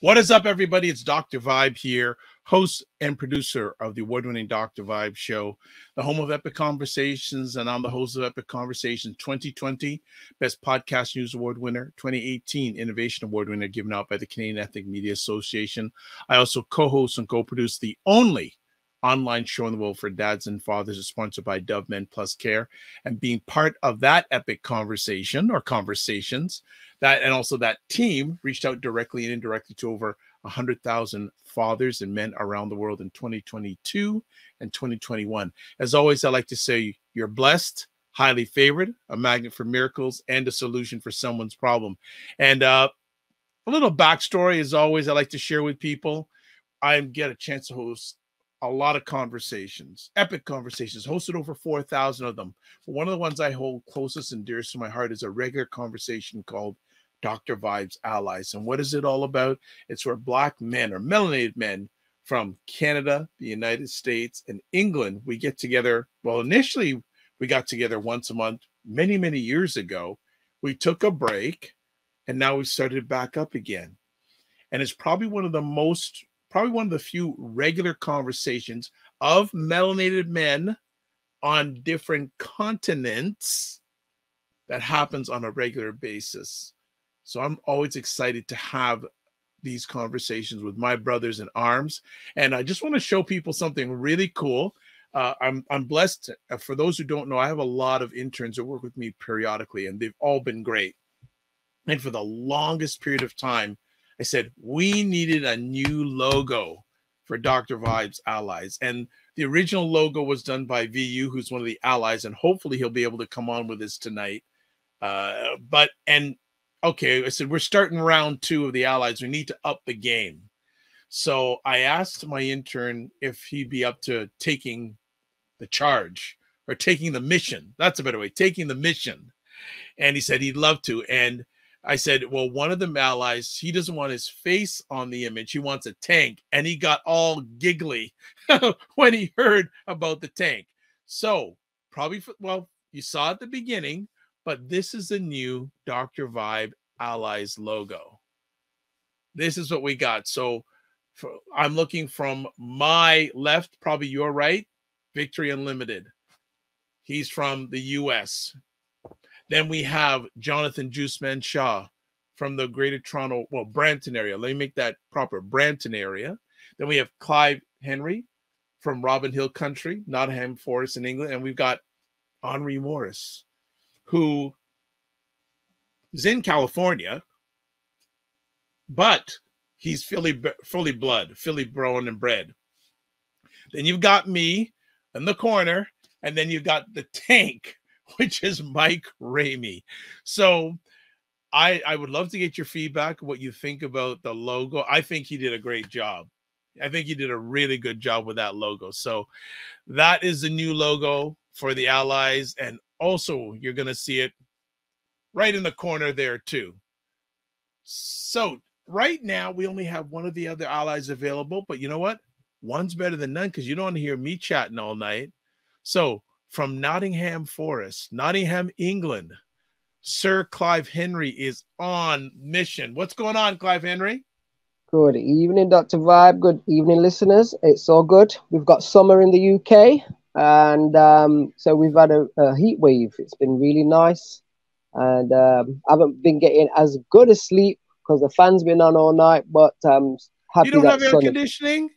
What is up, everybody? It's Dr. Vibe here, host and producer of the award-winning Dr. Vibe show, the home of Epic Conversations, and I'm the host of Epic Conversations 2020 Best Podcast News Award winner, 2018 Innovation Award winner given out by the Canadian Ethnic Media Association. I also co-host and co-produce the only online show in the world for dads and fathers. Is sponsored by Dove Men Plus Care, and being part of that epic conversation or conversations, that and also that team reached out directly and indirectly to over 100,000 fathers and men around the world in 2022 and 2021. As always, I like to say you're blessed, highly favored, a magnet for miracles, and a solution for someone's problem. And a little backstory, as always, I like to share with people. I get a chance to host a lot of conversations, epic conversations, hosted over 4,000 of them. But one of the ones I hold closest and dearest to my heart is a regular conversation called Dr. Vibe's Allies. And what is it all about? It's where Black men or melanated men from Canada, the United States, and England, we get together. Well, initially, we got together once a month many, many years ago. We took a break, and now we started back up again. And it's probably one of the few regular conversations of melanated men on different continents that happens on a regular basis. So I'm always excited to have these conversations with my brothers in arms. And I just want to show people something really cool. I'm blessed. For those who don't know, I have a lot of interns that work with me periodically, and they've all been great. And for the longest period of time, I said, we needed a new logo for Dr. Vibe's Allies. And the original logo was done by VU, who's one of the allies, and hopefully he'll be able to come on with us tonight. Okay, I said, we're starting round 2 of the allies. We need to up the game. So I asked my intern if he'd be up to taking the charge or taking the mission. That's a better way, taking the mission. And he said he'd love to. And I said, well, one of the allies, he doesn't want his face on the image. He wants a tank. And he got all giggly when he heard about the tank. So you saw at the beginning, but this is the new Dr. Vibe Allies logo. This is what we got. So I'm looking from my left, probably your right, Victory Unlimited. He's from the U.S. Then we have Jonathan Juiceman Shaw from the Greater Toronto, Brampton area. Let me make that proper, Brampton area. Then we have Clive Henry from Robin Hill Country, Nottingham Forest in England. And we've got Henry Morris, who is in California, but he's Philly blood, Philly born and bred. Then you've got me in the corner, and then you've got the tank, which is Mike Ramey. So I would love to get your feedback, what you think about the logo. I think he did a great job. I think he did a really good job with that logo. So that is the new logo for the Allies. And also you're going to see it right in the corner there too. So right now we only have one of the other allies available, but you know what? One's better than none, because you don't want to hear me chatting all night. So from Nottingham Forest, Nottingham, England, Sir Clive Henry is on mission. What's going on, Clive Henry? Good evening, Dr. Vibe. Good evening, listeners. It's all good. We've got summer in the UK, and so we've had a heat wave. It's been really nice. And I haven't been getting as good a sleep because the fan's been on all night, but I'm happy. You don't have air conditioning?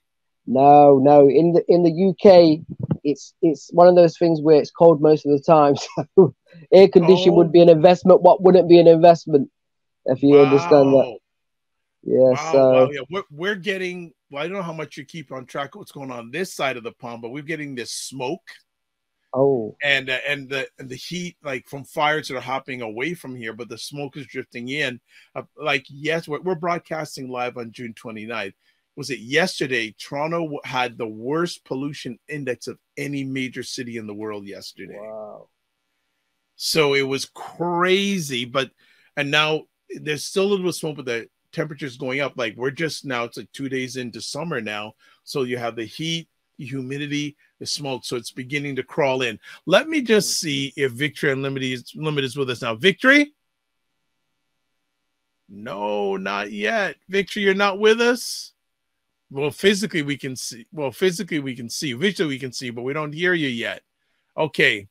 No. In the UK, it's one of those things where it's cold most of the time. So air conditioning would be an investment. What wouldn't be an investment, if you understand that? Yeah. Wow. Yeah. We're getting. Well, I don't know how much you keep on track of what's going on this side of the pond, but we're getting this smoke. Oh, and the heat, like from fires that are hopping away from here, but the smoke is drifting in. Yes, we're broadcasting live on June 29th. Was it yesterday? Toronto had the worst pollution index of any major city in the world yesterday. Wow. So it was crazy, and now there's still a little bit of smoke, but the temperature's going up. Like it's like 2 days into summer now. So you have the heat, the humidity, the smoke, so it's beginning to crawl in. Let me just see if Victory Unlimited is with us now. Victory? No, not yet. Victory, you're not with us? Well, physically we can see. Well, physically we can see. Visually we can see, but we don't hear you yet. Okay.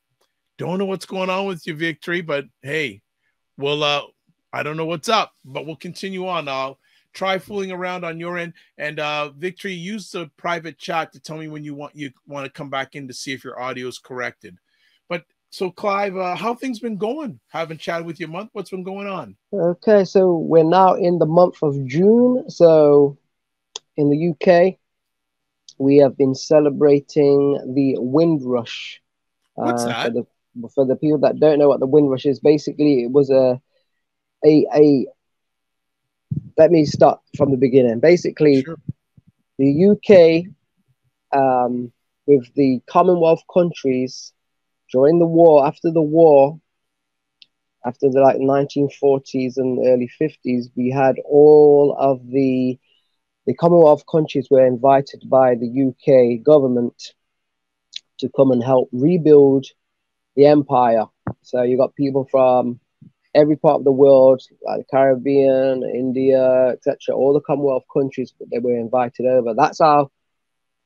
Don't know what's going on with your Victory, but hey, well, I don't know what's up, but we'll continue on. I'll try fooling around on your end. And Victory, use the private chat to tell me when you want to come back in to see if your audio is corrected. But so, Clive, how things been going? Haven't chatted with you a month. What's been going on? Okay, so we're now in the month of June. So in the UK, we have been celebrating the Windrush. What's Uh, for that? the for the people that don't know what the Windrush is, basically it was a. Let me start from the beginning. Basically, Sure. the UK, with the Commonwealth countries during the war, after the like 1940s and early 50s, we had all of the Commonwealth countries were invited by the UK government to come and help rebuild the empire. So you got people from every part of the world, like the Caribbean, India, etc. All the Commonwealth countries, they were invited over. That's how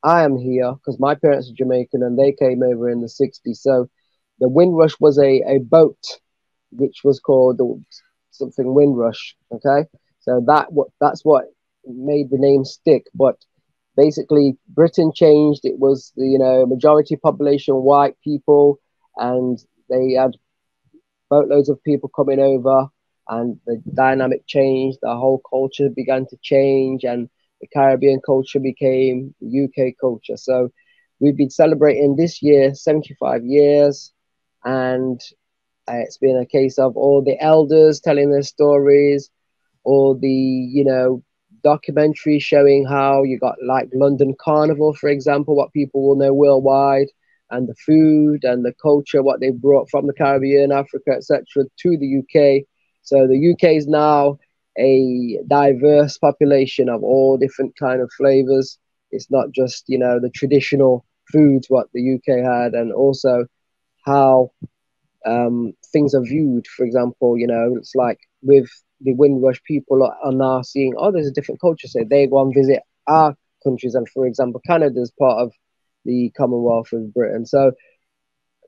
I am here, because my parents are Jamaican and they came over in the 60s. So the Windrush was a boat which was called something Windrush. Okay, so that's what made the name stick. But basically, Britain changed. It was the majority population white people, and they had boatloads of people coming over, and the dynamic changed. The whole culture began to change, and the Caribbean culture became the UK culture. So we've been celebrating this year 75 years, and it's been a case of all the elders telling their stories, all the documentaries showing how you got like London Carnival, for example, what people will know worldwide, and the food and the culture, what they brought from the Caribbean, Africa, etc., to the UK. So the UK is now a diverse population of all different kind of flavors. It's not just the traditional foods what the UK had, and also how things are viewed. For example, it's like with the Windrush, people are now seeing, oh, there's a different culture. So they go and visit our countries. And for example, Canada is part of the Commonwealth of Britain. So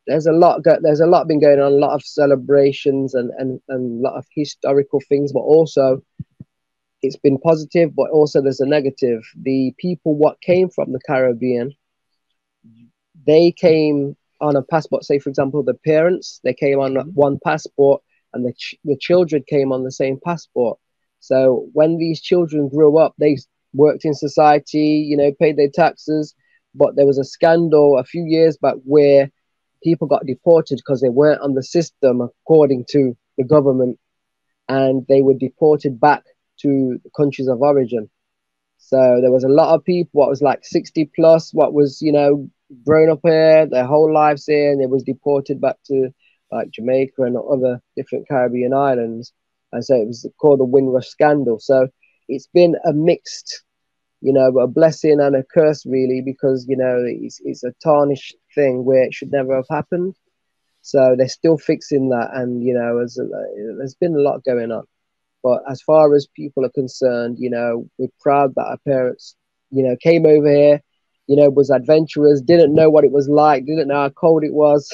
there's a lot been going on, a lot of celebrations and a lot of historical things, but also it's been positive, but also there's a negative. The people what came from the Caribbean, they came on a passport. Say, for example, the parents, they came on one passport, and the children came on the same passport. So when these children grew up, they worked in society, paid their taxes. But there was a scandal a few years back where people got deported because they weren't on the system according to the government, and they were deported back to the countries of origin. So there was a lot of people, what was like 60 plus, what was, grown up here, their whole lives here, and they was deported back to like Jamaica and other different Caribbean islands. And so it was called the Windrush scandal. So it's been a mixed, a blessing and a curse really, because, it's a tarnished thing where it should never have happened. So they're still fixing that. And, there's been a lot going on. But as far as people are concerned, we're proud that our parents, came over here, was adventurous, didn't know what it was like, didn't know how cold it was.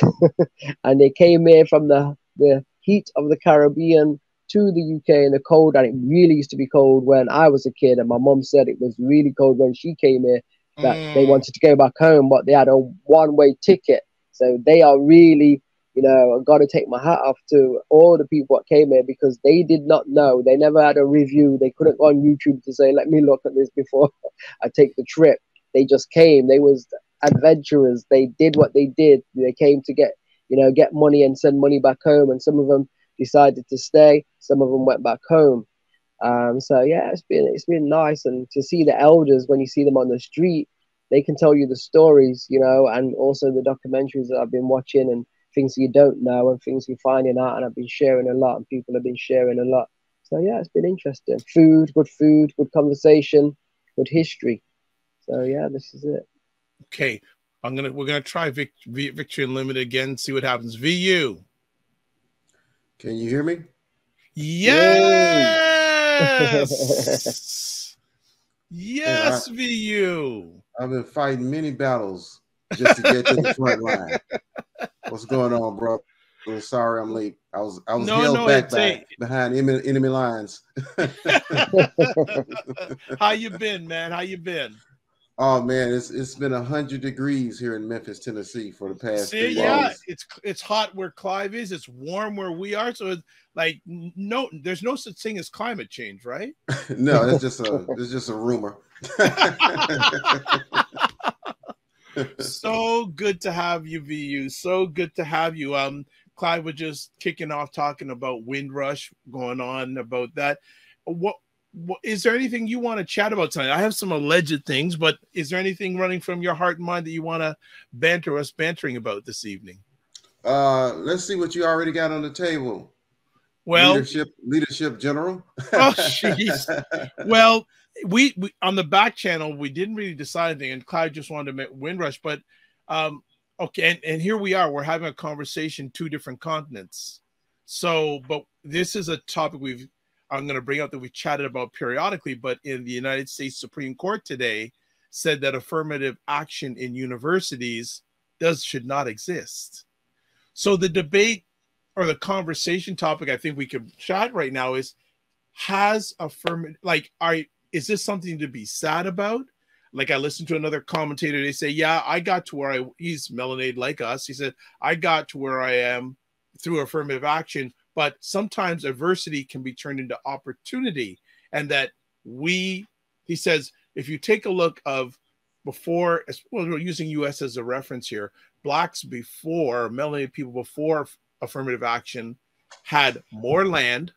And they came here from the heat of the Caribbean to the UK in the cold. And it really used to be cold when I was a kid. And my mom said it was really cold when she came here, that they wanted to go back home, but they had a one-way ticket. So they are really, I've got to take my hat off to all the people that came here, because they did not know. They never had a review. They couldn't go on YouTube to say, let me look at this before I take the trip. They just came. They was adventurers. They did what they did. They came to get money and send money back home. And some of them decided to stay. Some of them went back home. So yeah, it's been nice. And to see the elders, when you see them on the street, they can tell you the stories, and also the documentaries that I've been watching, and things you don't know and things you're finding out. And I've been sharing a lot, and people have been sharing a lot. So yeah, it's been interesting. Food, good conversation, good history. So yeah, this is it. Okay, we're gonna try Victory Unlimited again. See what happens. VU. Can you hear me? Yes. Yes. Man, Yes, VU. I've been fighting many battles just to get to the front line. What's going on, bro? Sorry I'm late. I was held No, back it's by behind enemy lines. How you been, man? How you been? Oh man, it's been 100 degrees here in Memphis, Tennessee for the past See, 3 yeah, days. it's hot where Clive is. It's warm where we are. So it's like no, there's no such thing as climate change, right? No, it's just a rumor. So good to have you, VU. So good to have you. Clive was just kicking off talking about Windrush, going on about that. What is there anything you want to chat about tonight? I have some alleged things, but is there anything running from your heart and mind that you want to bantering about this evening? Let's see what you already got on the table. Well, leadership general. Oh, jeez. Well, we on the back channel we didn't really decide anything, and Clive just wanted to make Windrush, but okay, and here we are. We're having a conversation, 2 different continents. So, but this is a topic I'm going to bring up that we've chatted about periodically. But in the United States Supreme Court today said that affirmative action in universities should not exist. So the debate or the conversation topic I think we could chat right now is, has affirmative, like, is this something to be sad about? Like, I listened to another commentator, they say, yeah, I got to where he's melanated like us. He said, I got to where I am through affirmative action, but sometimes adversity can be turned into opportunity. And that he says, if you take a look of before, well, we're using US as a reference here, blacks before, melanated people before affirmative action had more land,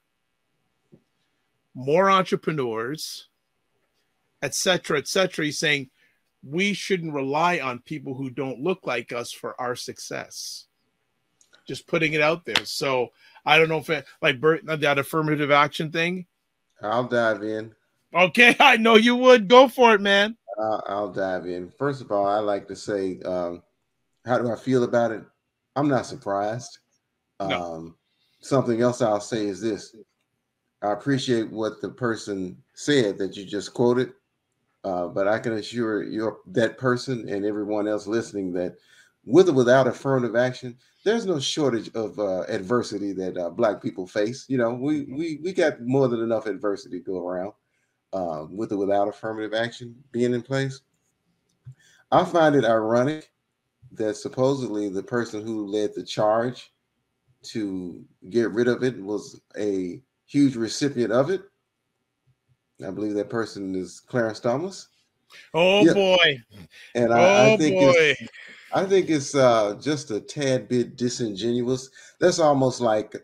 more entrepreneurs, etc., etc. He's saying we shouldn't rely on people who don't look like us for our success. Just putting it out there. So I don't know if that affirmative action thing. I'll dive in. Okay, I know you would. Go for it, man. I'll dive in. First of all, I like to say, how do I feel about it? I'm not surprised. No. Something else I'll say is this. I appreciate what the person said that you just quoted, but I can assure that person and everyone else listening that with or without affirmative action, there's no shortage of adversity that Black people face. You know, we got more than enough adversity to go around with or without affirmative action being in place. I find it ironic that supposedly the person who led the charge to get rid of it was a huge recipient of it. I believe that person is Clarence Thomas. Oh, yeah. Boy. And I think it's just a tad bit disingenuous. That's almost like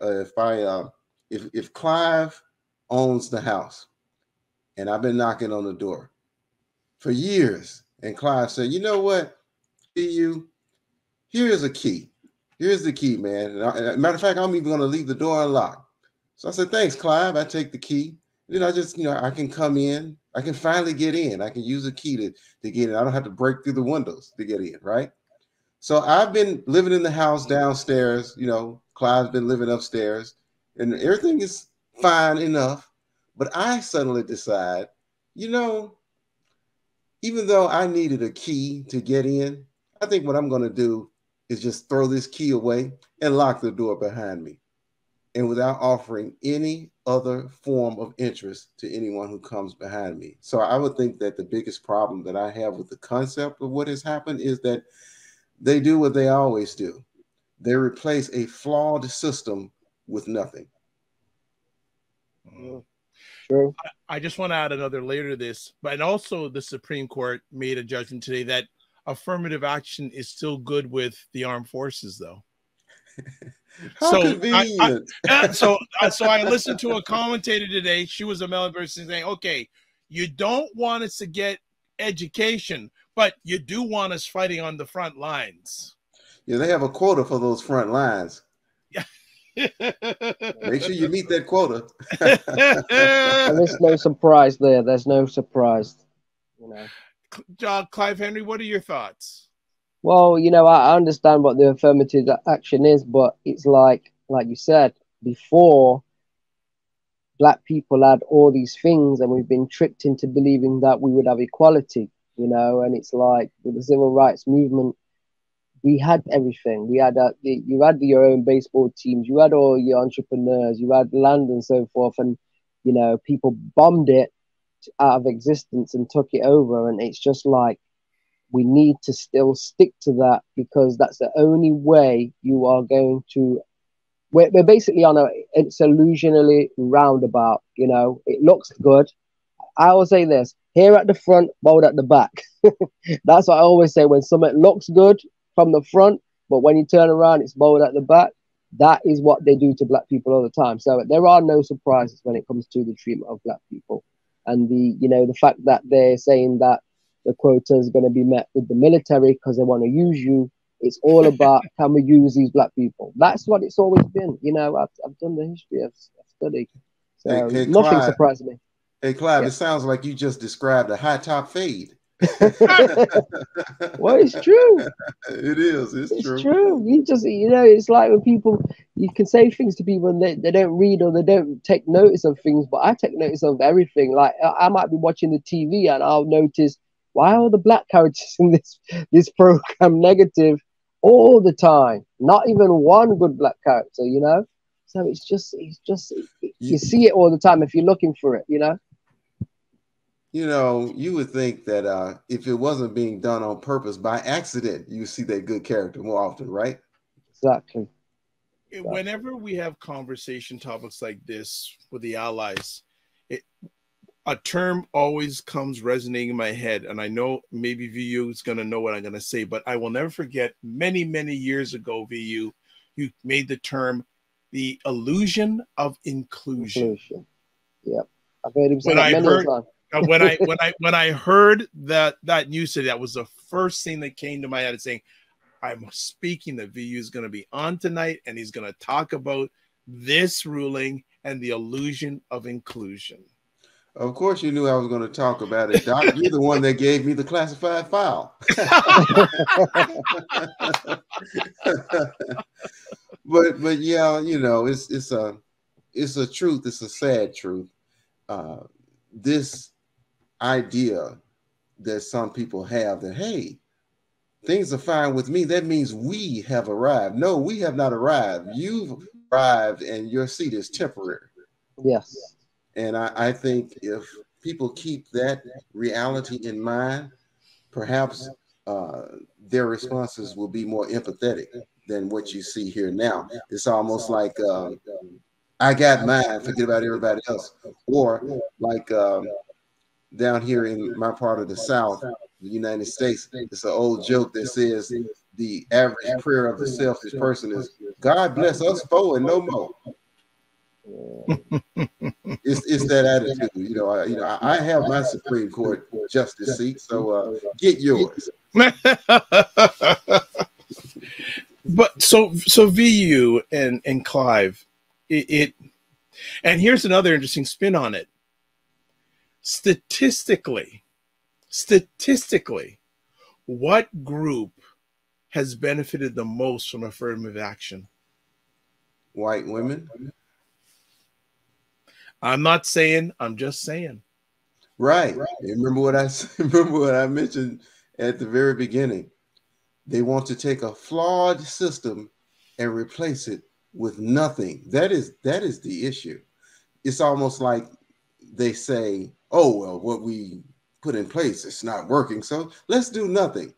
if Clive owns the house and I've been knocking on the door for years, and Clive said, you know what, here's a key. Here's the key, man. And matter of fact, I'm even going to leave the door unlocked. So I said, thanks, Clive. I take the key. Then I just, I can come in. I can finally get in. I can use a key to get in. I don't have to break through the windows to get in, right? So I've been living in the house downstairs. Clive's been living upstairs, and everything is fine enough. But I suddenly decide, even though I needed a key to get in, I think what I'm going to do is just throw this key away and lock the door behind me, and without offering any other form of interest to anyone who comes behind me. So I would think that the biggest problem that I have with the concept of what has happened is that they do what they always do. They replace a flawed system with nothing. True. I just want to add another layer to this, but also the Supreme Court made a judgment today that affirmative action is still good with the armed forces, though. How convenient. So I listened to a commentator today. She was a Mellon person saying, okay, you don't want us to get education, but you do want us fighting on the front lines. Yeah, they have a quota for those front lines. Yeah. Make sure you meet that quota. And there's no surprise there. There's no surprise. Clive Henry, what are your thoughts? Well, I understand what the affirmative action is, but it's like you said before, black people had all these things, and we've been tricked into believing that we would have equality, you know. And it's like with the civil rights movement, we had everything. We had you had your own baseball teams, you had all your entrepreneurs, you had land and so forth, and you know, people bombed it out of existence and took it over. And it's just like, we need to still stick to that, because that's the only way you are going to. We're basically on it's illusionally roundabout. You know, it looks good. I will say this: here at the front, bold at the back. That's what I always say. When something looks good from the front, but when you turn around, it's bold at the back. That is what they do to black people all the time. So there are no surprises when it comes to the treatment of black people, and the fact that they're saying that the quota is going to be met with the military because they want to use you. It's all about, can we use these black people? That's what it's always been. You know, I've done the history, I've studied. So Hey, nothing Clive. surprised me. Hey, Clive, Yeah. it sounds like you just described a high top fade. Well, it's true. It is. It's true. True. It's like when people, you can say things to people and they don't read or they don't take notice of things, but I take notice of everything. Like I might be watching the TV and I'll notice, why are all the black characters in this program negative all the time? Not even one good black character, you know? So it's just you see it all the time if you're looking for it, you know? You know, you would think that if it wasn't being done on purpose, by accident, you see that good character more often, right? Exactly. Whenever we have conversation topics like this with the allies, a term always comes resonating in my head, and I know maybe VU is going to know what I'm going to say, but I will never forget many, many years ago, VU, you made the term the illusion of inclusion. Yep. I've heard him say that many times. When I heard that news today, that was the first thing that came to my head, saying, I'm speaking that VU is going to be on tonight, and he's going to talk about this ruling and the illusion of inclusion. Of course, you knew I was going to talk about it, Doc. You're the one that gave me the classified file. but yeah, you know, it's a truth. It's a sad truth. This idea that some people have that, hey, things are fine with me, that means we have arrived. No, we have not arrived. You've arrived, and your seat is temporary. Yes. And I think if people keep that reality in mind, perhaps their responses will be more empathetic than what you see here now. It's almost like I got mine, forget about everybody else. Or like down here in my part of the South, the United States, it's an old joke that says the average prayer of the selfish person is, God bless us four and no more. It's that attitude, you know. I have my Supreme Court justice seat, so get yours. But so VU and Clive, it and here's another interesting spin on it. Statistically, what group has benefited the most from affirmative action? White women. I'm not saying, I'm just saying. Right. Remember what I mentioned at the very beginning. They want to take a flawed system and replace it with nothing. That is the issue. It's almost like they say, oh, well, what we put in place, it's not working, so let's do nothing.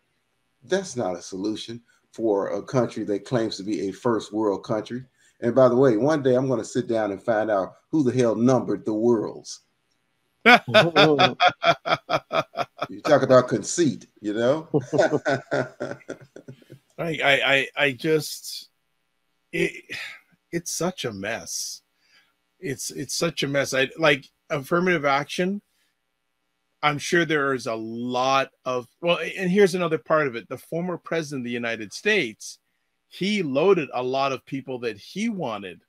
That's not a solution for a country that claims to be a first world country. And by the way, one day I'm going to sit down and find out who the hell numbered the worlds. You talk about conceit, you know? I just, it's such a mess. It's such a mess. I like affirmative action. I'm sure there is a lot of, well, and here's another part of it. The former president of the United States, he loaded a lot of people that he wanted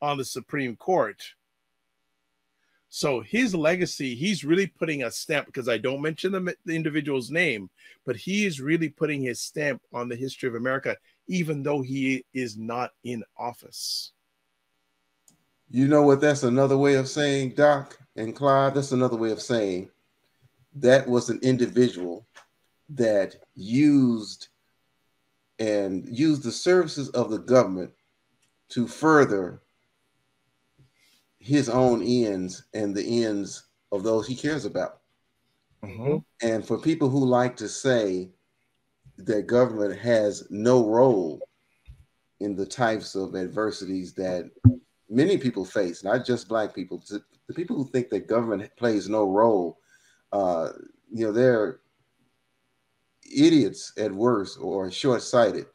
on the Supreme Court. So his legacy, he's really putting a stamp, because I don't mention the individual's name, but he is really putting his stamp on the history of America, even though he is not in office. You know what? That's another way of saying, Doc and Clive. That's another way of saying that was an individual that used the services of the government to further his own ends and the ends of those he cares about. Mm-hmm. And for people who like to say that government has no role in the types of adversities that many people face, not just Black people, the people who think that government plays no role, uh, they're idiots at worst or short-sighted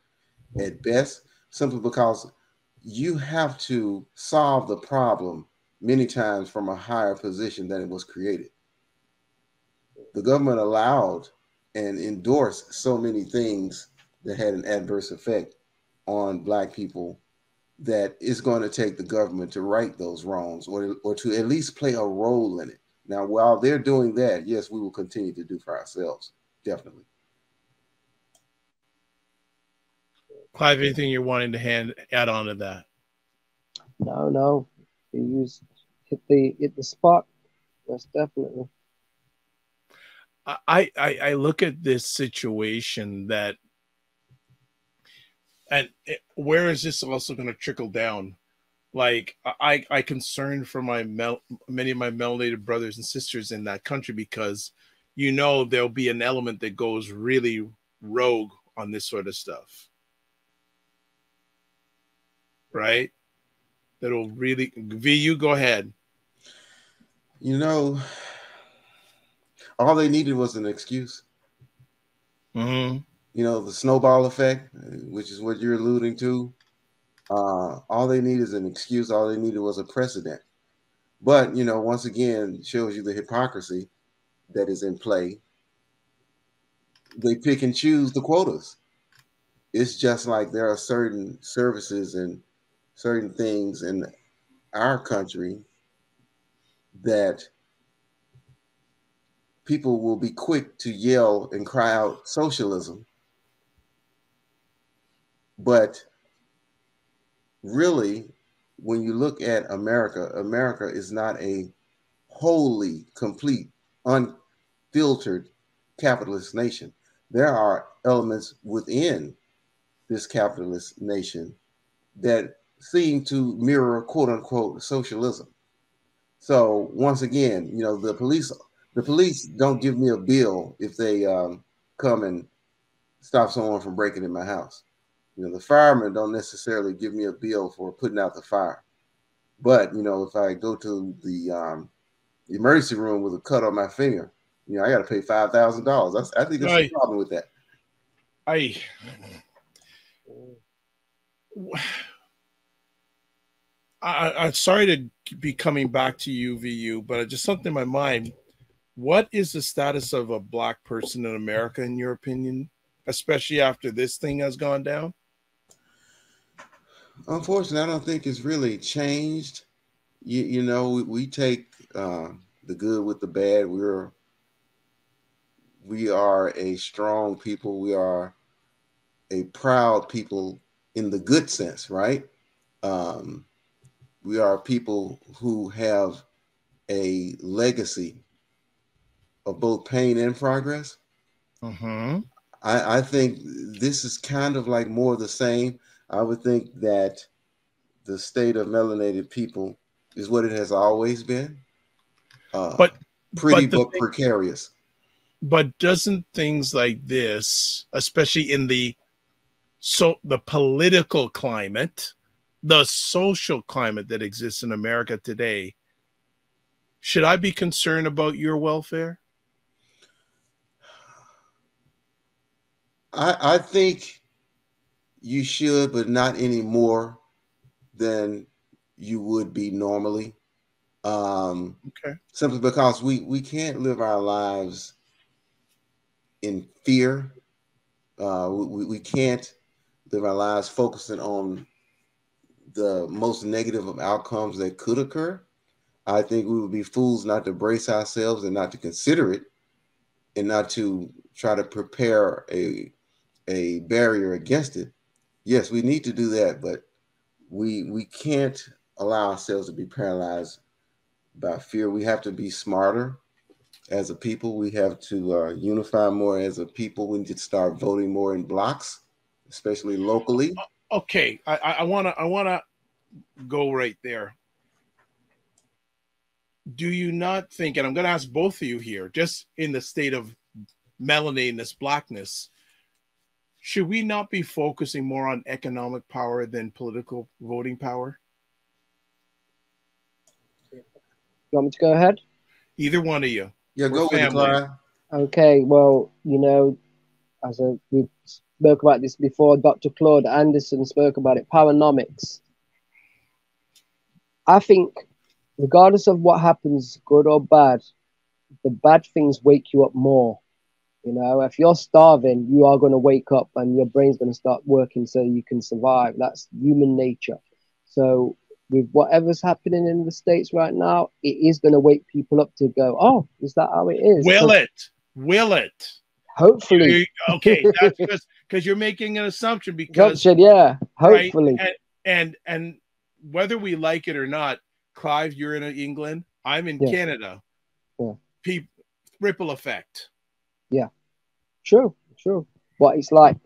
at best, simply because you have to solve the problem many times from a higher position than it was created. The government allowed and endorsed so many things that had an adverse effect on Black people that it's going to take the government to right those wrongs, or to at least play a role in it. Now, while they're doing that, yes, we will continue to do for ourselves, definitely. Clive, anything you're wanting to add on to that? No. You hit the spot. That's definitely. I look at this situation that, and where is this also going to trickle down? Like I concern for many of my melanated brothers and sisters in that country, because there'll be an element that goes really rogue on this sort of stuff, right? That'll really VU. Go ahead. All they needed was an excuse. Mm-hmm. The snowball effect, which is what you're alluding to. All they need is an excuse. All they needed was a precedent. But, once again, shows you the hypocrisy that is in play. They pick and choose the quotas. It's just like there are certain services and certain things in our country that people will be quick to yell and cry out socialism. But really, when you look at America is not a wholly, complete, unfiltered capitalist nation. There are elements within this capitalist nation that seem to mirror quote unquote socialism. So once again, the police don't give me a bill if they come and stop someone from breaking in my house. The firemen don't necessarily give me a bill for putting out the fire. But if I go to the emergency room with a cut on my finger, I got to pay $5,000. I think there's a problem with that. I'm sorry to be coming back to you, VU, but just something in my mind. What is the status of a Black person in America, in your opinion, especially after this thing has gone down? Unfortunately, I don't think it's really changed. We take the good with the bad. We are a strong people. We are a proud people in the good sense, right? We are people who have a legacy of both pain and progress. Mm-hmm. I think this is kind of like more of the same. I would think that the state of melanated people is what it has always been. But precarious. But doesn't things like this, especially in the political climate, the social climate that exists in America today, should I be concerned about your welfare? I think you should, but not any more than you would be normally. Okay. Simply because we can't live our lives in fear. We can't live our lives focusing on the most negative of outcomes that could occur. I think we would be fools not to brace ourselves and not to consider it, and not to try to prepare a barrier against it. Yes, we need to do that, but we can't allow ourselves to be paralyzed by fear. We have to be smarter as a people. We have to unify more as a people. We need to start voting more in blocks, especially locally. Okay, I wanna go right there. Do you not think, and I'm going to ask both of you here, just in the state of melanin, this blackness, should we not be focusing more on economic power than political voting power? You want me to go ahead? Either one of you. Yeah, We're go with it, family. Clive. Okay, well, we spoke about this before, Dr. Claude Anderson spoke about it, powernomics. I think regardless of what happens, good or bad, the bad things wake you up more. You know, if you're starving, you are going to wake up and your brain's going to start working so you can survive. That's human nature. So with whatever's happening in the States right now, it is going to wake people up to go, oh, is that how it is? Will it? Will it? Hopefully. Okay, that's because you're making an assumption because yeah, hopefully. Right? And whether we like it or not, Clive, you're in England, I'm in Canada. Yeah. Ripple effect. Yeah, true. But it's like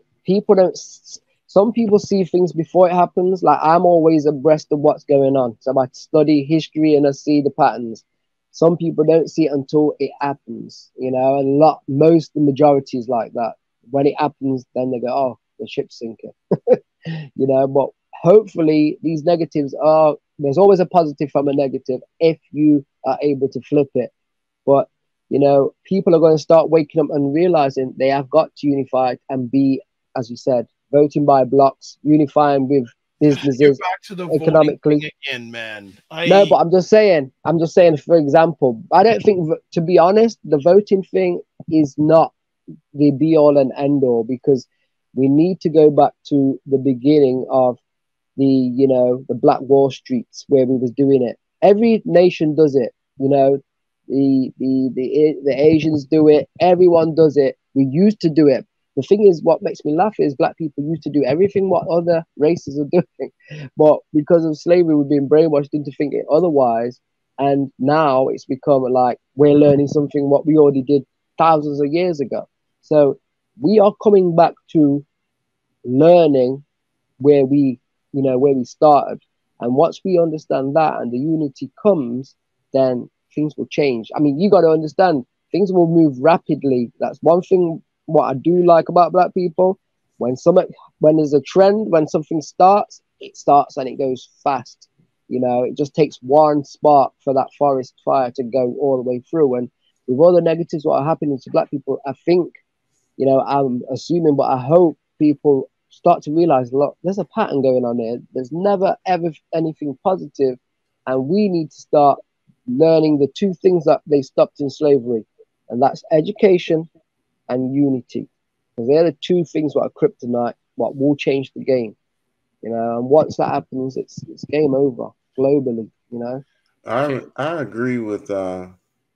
some people see things before it happens. Like I'm always abreast of what's going on. So I study history and I see the patterns. Some people don't see it until it happens, you know, the majority is like that. When it happens, then they go, oh, the ship's sinking, you know, but hopefully these negatives there's always a positive from a negative if you are able to flip it. But you know, people are going to start waking up and realizing they have got to unify and be, as you said, voting by blocks, unifying with businesses. You're back to the economically voting thing again, man. No, but I'm just saying, for example, I don't think, to be honest, the voting thing is not the be all and end all, because we need to go back to the beginning of the Black Wall Streets where we was doing it. Every nation does it, you know. The Asians do it. Everyone does it. We used to do it. The thing is, what makes me laugh is black people used to do everything what other races are doing, but because of slavery, we've been brainwashed into thinking otherwise. And now it's become like we're learning something what we already did thousands of years ago. So we are coming back to learning where we started. And once we understand that and the unity comes, then things will change. I mean, you got to understand, things will move rapidly. That's one thing what I do like about black people. When there's a trend, when something starts, it starts and it goes fast. You know, it just takes one spark for that forest fire to go all the way through. And with all the negatives what are happening to black people, I think, you know, I'm assuming, but I hope people start to realize, look, there's a pattern going on here. There's never ever anything positive, and we need to start learning the two things that they stopped in slavery, and that's education and unity, because they're the two things what are kryptonite, what will change the game, you know. And once that happens, it's game over globally, you know. I agree with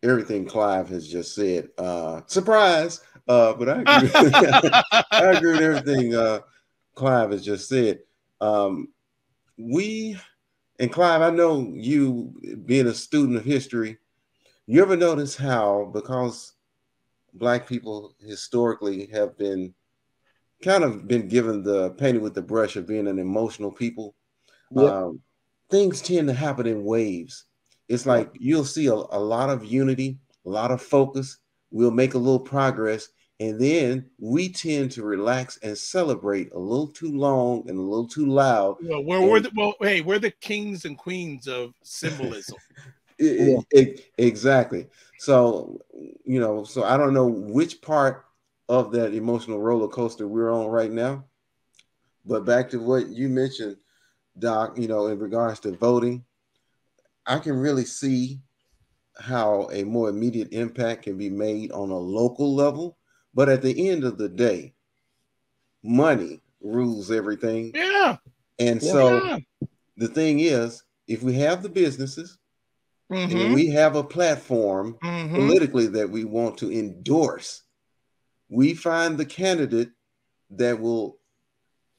everything Clive has just said. Surprise, but I agree. I agree with everything Clive has just said. And Clive, I know you being a student of history, you ever notice how, because black people historically have been given the painted with the brush of being an emotional people, Yep. things tend to happen in waves. It's like you'll see a lot of unity, a lot of focus. We'll make a little progress, and then we tend to relax and celebrate a little too long and a little too loud. Well, we're the kings and queens of symbolism. Exactly. So, so I don't know which part of that emotional roller coaster we're on right now. But back to what you mentioned, Doc, in regards to voting, I can really see how a more immediate impact can be made on a local level. But at the end of the day, money rules everything. Yeah. And so the thing is, if we have the businesses, and we have a platform politically that we want to endorse, we find the candidate that will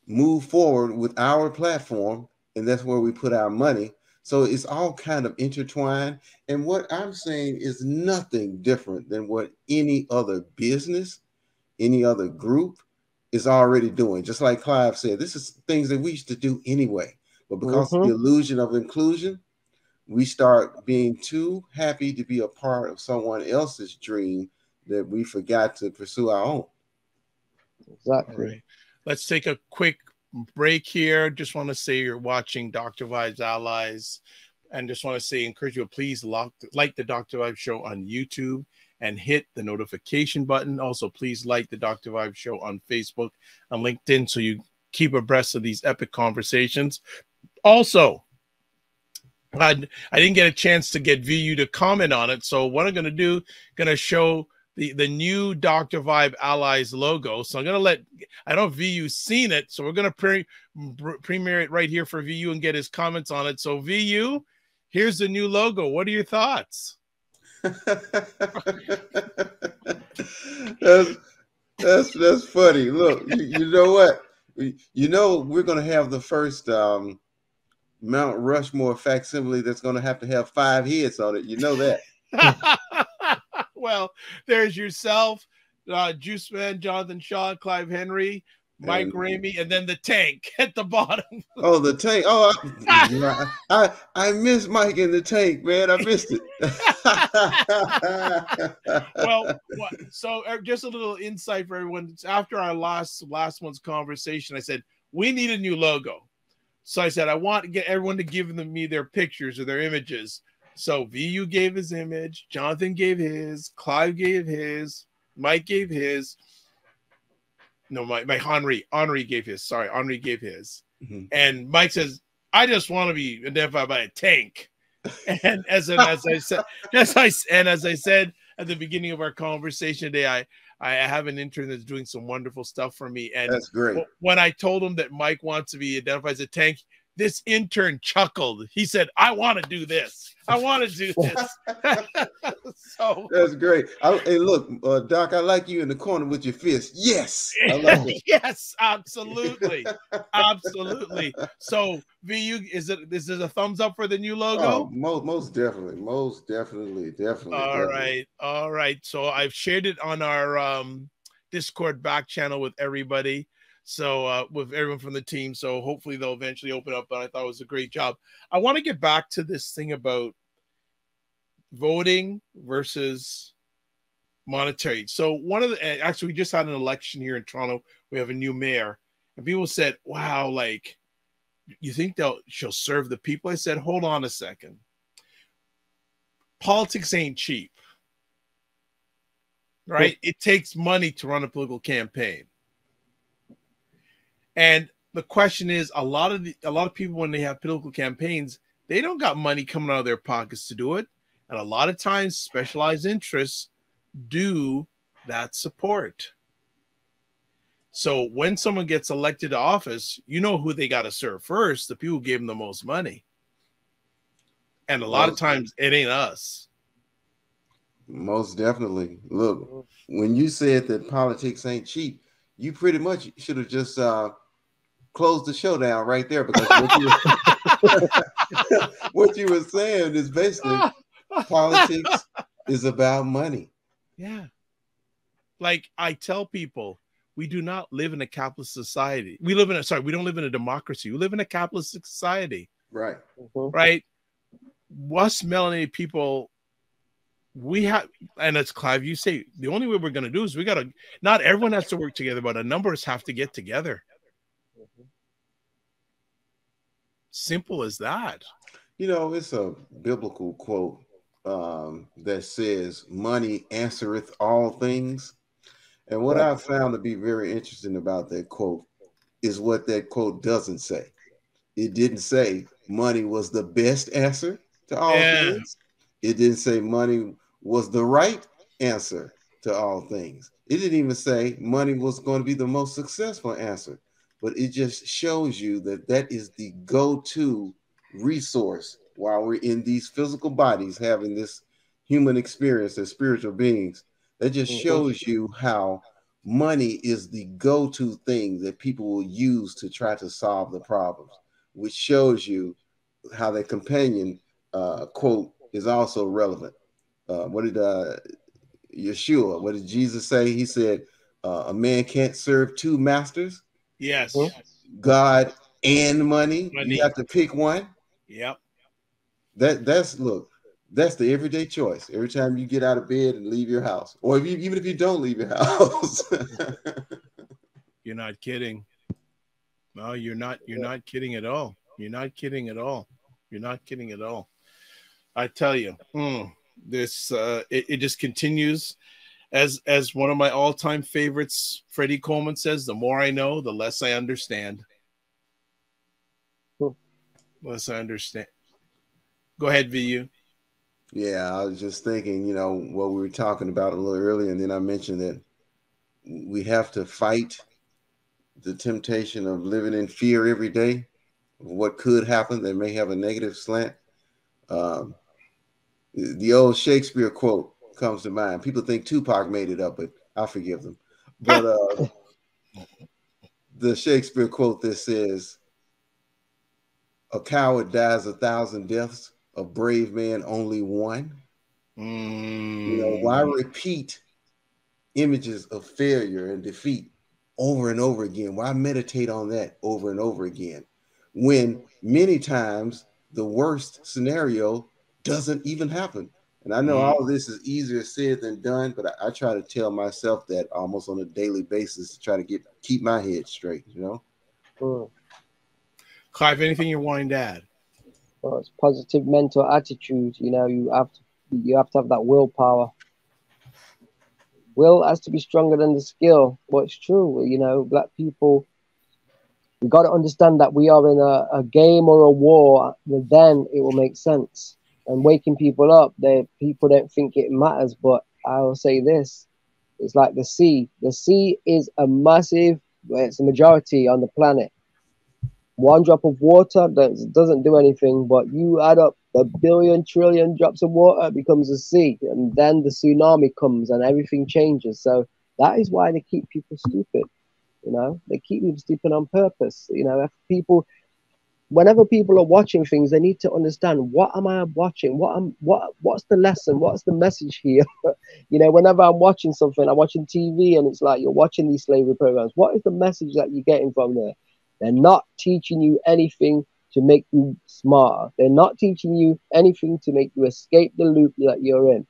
move forward with our platform, and that's where we put our money. So it's all kind of intertwined. And what I'm saying is nothing different than what any other business, any other group is already doing. Just like Clive said, this is things that we used to do anyway. But because of the illusion of inclusion, we start being too happy to be a part of someone else's dream that we forgot to pursue our own. Exactly. All right. Let's take a quick break here. Just want to say you're watching Dr. Vibe's Allies, and just want to say, encourage you to please like the Dr. Vibe Show on YouTube and hit the notification button. Also, please like the Dr. Vibe Show on Facebook and LinkedIn so you keep abreast of these epic conversations. Also, I didn't get a chance to get VU to comment on it, so what I'm going to do, going to show the new Dr. Vibe Allies logo. So I'm going to let, I don't know if VU's seen it, so we're going to premiere it right here for VU and get his comments on it. So VU, here's the new logo. What are your thoughts? That's funny. Look, you know what? You know, we're going to have the first Mount Rushmore facsimile that's going to have 5 heads on it. You know that. Well, there's yourself, Juice Man, Jonathan Shaw, Clive Henry, Mike Ramey, and then the tank at the bottom. Oh, the tank. Oh, I missed Mike in the tank, man. I missed it. Well, so just a little insight for everyone. After our last month's conversation, I said, we need a new logo. So I said, I want to get everyone to give me their pictures or their images. So VU gave his image, Jonathan gave his, Clive gave his, Mike gave his. No, my Henry gave his. Sorry, Henry gave his. Mm-hmm. And Mike says, I just want to be identified by a tank. And as I said at the beginning of our conversation today, I have an intern that's doing some wonderful stuff for me. And that's great. When I told him that Mike wants to be identified as a tank, this intern chuckled. He said, I want to do this. I want to do this. So that's great. Hey, look, Doc, I like you in the corner with your fist. Yes. I like it. Yes, absolutely. Absolutely. So VU, is this a thumbs up for the new logo? Oh, most definitely. Most definitely. All right. So I've shared it on our Discord back channel with everybody. So with everyone from the team. So hopefully they'll eventually open up. But I thought it was a great job. I want to get back to this thing about voting versus monetary. So actually we just had an election here in Toronto. We have a new mayor, and people said, wow, like, you think she'll serve the people? I said, hold on a second. Politics ain't cheap, right? It takes money to run a political campaign. And the question is, a lot of people, when they have political campaigns, they don't got money coming out of their pockets to do it. And a lot of times specialized interests do that support. So when someone gets elected to office, you know who they got to serve first, the people who gave them the most money. And a lot of times it ain't us. Most definitely. Look, when you said that politics ain't cheap, you pretty much should have just closed the show down right there, because what you were saying is basically politics is about money. Yeah. Like I tell people, we do not live in a capitalist society. We don't live in a democracy. We live in a capitalist society. Right. Right. Us melanated people, we have, and as Clive, you say, the only way we're going to do is not everyone has to work together, but a number of us have to get together. Simple as that. You know, it's a biblical quote that says, money answereth all things. And what I found to be very interesting about that quote is what that quote doesn't say. It didn't say money was the best answer to all things. It didn't say money was the right answer to all things. It didn't even say money was going to be the most successful answer. But it just shows you that that is the go-to resource while we're in these physical bodies having this human experience as spiritual beings. That just shows you how money is the go-to thing that people will use to try to solve the problems, which shows you how the companion quote is also relevant. What did Yeshua, what did Jesus say? He said, a man can't serve two masters. Yes. God and money. Money. You have to pick one. Yep. That's the everyday choice. Every time you get out of bed and leave your house, or even if you don't leave your house. You're not kidding. No, you're not kidding at all. You're not kidding at all. You're not kidding at all. I tell you, this it just continues. As one of my all-time favorites, Freddie Coleman says, the more I know, the less I understand. Less I understand. Go ahead, VU. Yeah, I was just thinking, you know, what we were talking about a little earlier, and then I mentioned that we have to fight the temptation of living in fear every day of what could happen that may have a negative slant. The old Shakespeare quote comes to mind. People think Tupac made it up, but I forgive them. But the Shakespeare quote that says, "A coward dies 1,000 deaths, a brave man only one." You know, why repeat images of failure and defeat over and over again? Why meditate on that over and over again when many times the worst scenario doesn't even happen? And I know all of this is easier said than done, but I try to tell myself that almost on a daily basis to try to keep my head straight, you know? Clive, anything you're wanting to add? Well, it's positive mental attitude. You know, you have to have that willpower. Will has to be stronger than the skill. But it's true, you know, black people, we got to understand that we are in a game or a war, then it will make sense. And waking people up, people don't think it matters, but I will say this, it's like the sea. The sea is a massive, it's a majority on the planet. One drop of water doesn't do anything, but you add up a billion, trillion drops of water, it becomes a sea. And then the tsunami comes and everything changes. So that is why they keep people stupid. You know, they keep people stupid on purpose. You know, whenever people are watching things, they need to understand, what am I watching? What's the lesson? What's the message here? You know, whenever I'm watching something, I'm watching TV and it's like you're watching these slavery programs. What is the message that you're getting from there? They're not teaching you anything to make you smarter. They're not teaching you anything to make you escape the loop that you're in.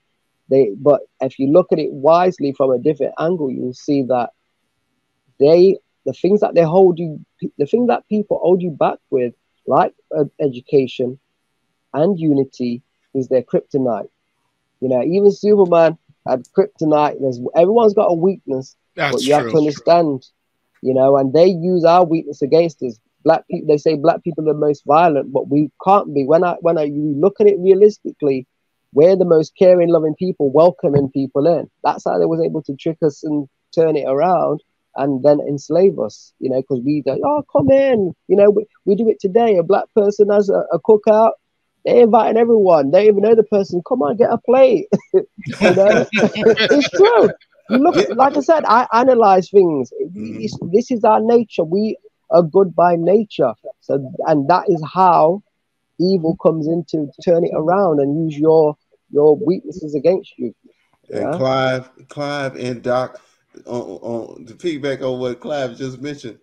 But if you look at it wisely from a different angle, you'll see that the things that the thing that people hold you back with, like education and unity, is their kryptonite. You know, even Superman had kryptonite. Everyone's got a weakness, but you have to understand, you know, and they use our weakness against us. Black people, they say black people are the most violent, but we can't be. When you look at it realistically, we're the most caring, loving people, welcoming people in. That's how they was able to trick us and turn it around and then enslave us, you know, because we go, oh, come in, you know, we do it today. A black person has a cookout. They're inviting everyone. They even know the person. Come on, get a plate. You know, it's true. You look at, like I said, I analyze things. This is our nature. We are good by nature. So, and that is how evil comes in to turn it around and use your weaknesses against you. And Clive and Doc, on to piggyback on what Clive just mentioned,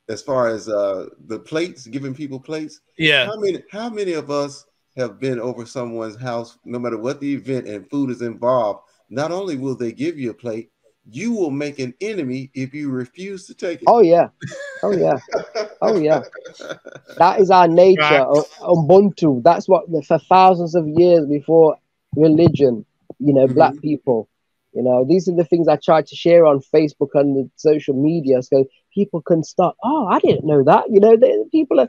as far as the plates, giving people plates. Yeah. How many of us have been over someone's house, no matter what the event, and food is involved? Not only will they give you a plate, you will make an enemy if you refuse to take it. Oh yeah. Oh yeah. Oh yeah. That is our nature. Ubuntu. That's what for thousands of years before religion, you know, black people, you know, these are the things I try to share on Facebook and the social media so people can start, oh, I didn't know that. You know, people are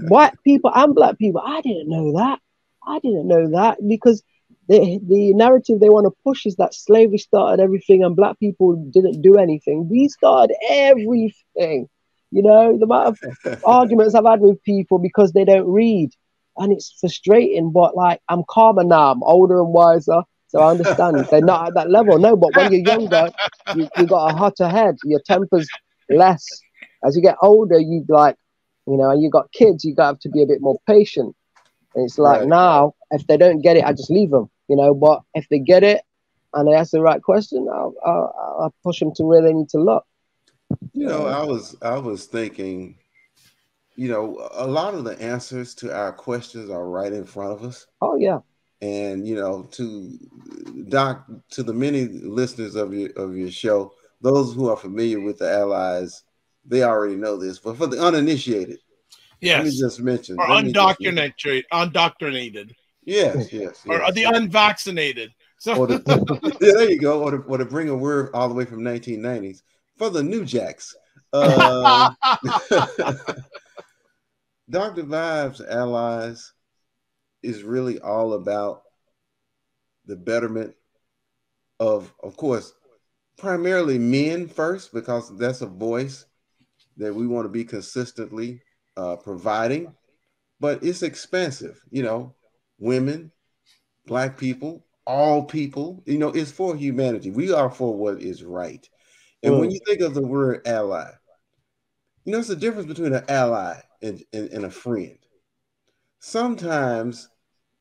white people and black people. I didn't know that. I didn't know that, because the narrative they want to push is that slavery started everything and black people didn't do anything. We started everything. You know, the amount of arguments I've had with people because they don't read. And it's frustrating, but like, I'm calmer now. I'm older and wiser. So I understand they're not at that level. No, but when you're younger, you got a hotter head. Your temper's less. As you get older, you like, you know, and you got kids, you have to be a bit more patient. It's like now, if they don't get it, I just leave them, you know. But if they get it and they ask the right question, I'll push them to where they need to look. You know, I was thinking, you know, a lot of the answers to our questions are right in front of us. Oh yeah. And you know, to Doc, to the many listeners of your show, those who are familiar with the allies, they already know this. But for the uninitiated, yes, let me just mention, or undoctrinated. Yes. Or the unvaccinated. So yeah, there you go. Or to bring a word all the way from 1990s for the New Jacks. Dr. Vibe's allies is really all about the betterment of course, primarily men first, because that's a voice that we want to be consistently providing. But it's expansive, you know, women, Black people, all people, you know, it's for humanity. We are for what is right. And when you think of the word ally, you know, it's the difference between an ally and a friend. Sometimes,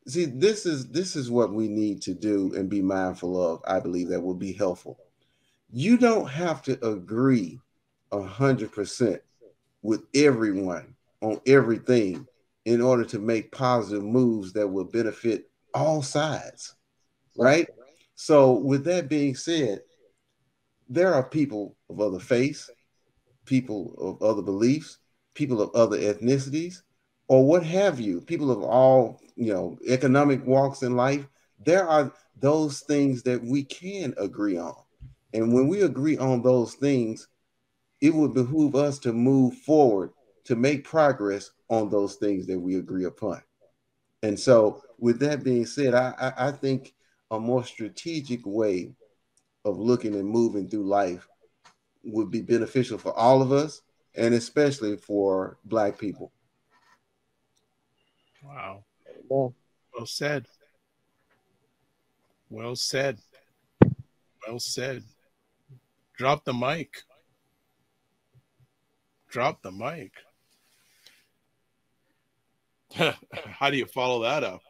see, this is what we need to do and be mindful of. I believe that will be helpful. You don't have to agree 100% with everyone on everything in order to make positive moves that will benefit all sides, right? So with that being said, there are people of other faiths, people of other beliefs, people of other ethnicities, or what have you, people of all, you know, economic walks in life. There are those things that we can agree on. And when we agree on those things, it would behoove us to move forward to make progress on those things that we agree upon. And so, with that being said, I think a more strategic way of looking and moving through life would be beneficial for all of us, and especially for Black people. Wow. Yeah. Well said. Well said. Well said. Drop the mic. Drop the mic. How do you follow that up?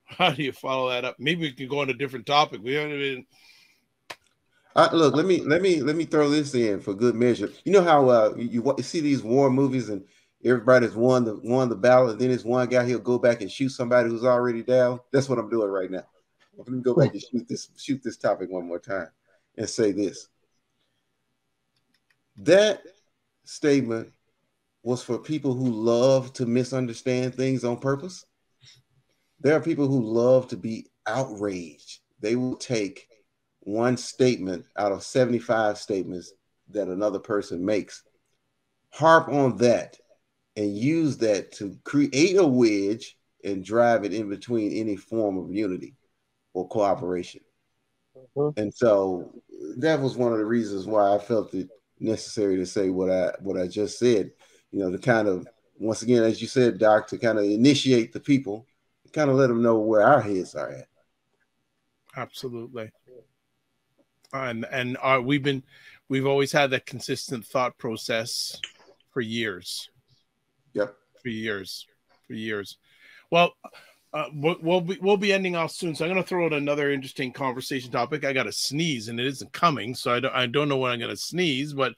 How do you follow that up? Maybe we can go on a different topic. We haven't even. Look, let me throw this in for good measure. You know how you see these war movies and everybody's won the battle, and then this one guy, he'll go back and shoot somebody who's already down. That's what I'm doing right now. Let me go back and shoot this topic one more time and say this. That statement was for people who love to misunderstand things on purpose. There are people who love to be outraged. They will take one statement out of 75 statements that another person makes, harp on that, and use that to create a wedge and drive it in between any form of unity or cooperation. And so that was one of the reasons why I felt it necessary to say what I just said, you know, to kind of, once again, as you said, Doc, to kind of initiate the people, kind of let them know where our heads are at. Absolutely. And we've always had that consistent thought process for years. Yep. For years. Well, we'll be ending off soon, so I'm going to throw out another interesting conversation topic. I got to sneeze, and it isn't coming, so I don't know when I'm going to sneeze. But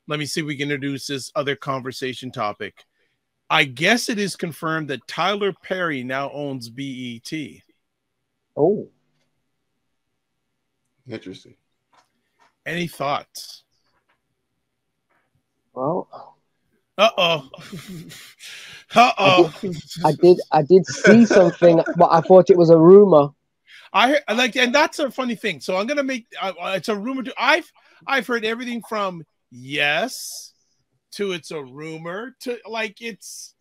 let me see if we can introduce this other conversation topic. I guess it is confirmed that Tyler Perry now owns BET. Oh, interesting. Any thoughts? Well, Uh-oh. I did see something, but I thought it was a rumor. I like, and that's a funny thing. So I'm gonna make it's a rumor. I've heard everything from yes to it's a rumor to like it's,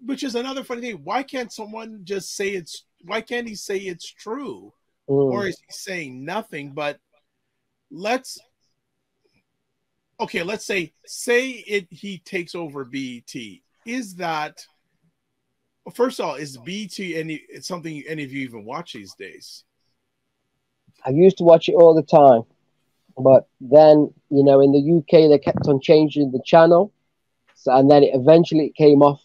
which is another funny thing. Why can't someone just say it's? Why can't he say it's true, or is he saying nothing? But let's say he takes over BET. Is that, first of all, is BET something any of you even watch these days? I used to watch it all the time, but then, you know, in the UK they kept on changing the channel, so, and then it eventually came off.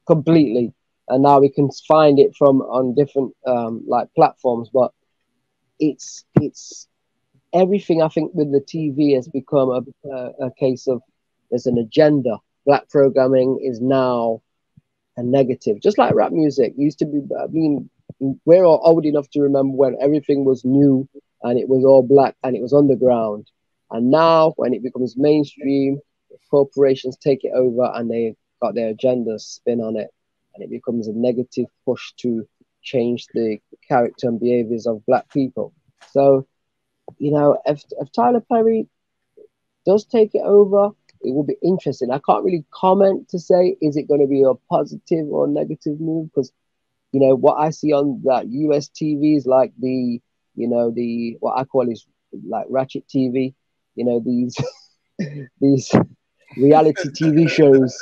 completely. And now we can find it from on different like platforms. But it's everything. I think with the TV has become a case of there's an agenda. Black programming is now a negative, just like rap music used to be. I mean, we're all old enough to remember when everything was new and it was all black and it was underground. And now, when it becomes mainstream, corporations take it over and they got their agenda spin on it, and it becomes a negative push to change the character and behaviors of black people. So, if Tyler Perry does take it over, it will be interesting. I can't really comment to say is it going to be a positive or negative move, because what I see on that US TV is like the what I call is like ratchet TV, these these reality TV shows,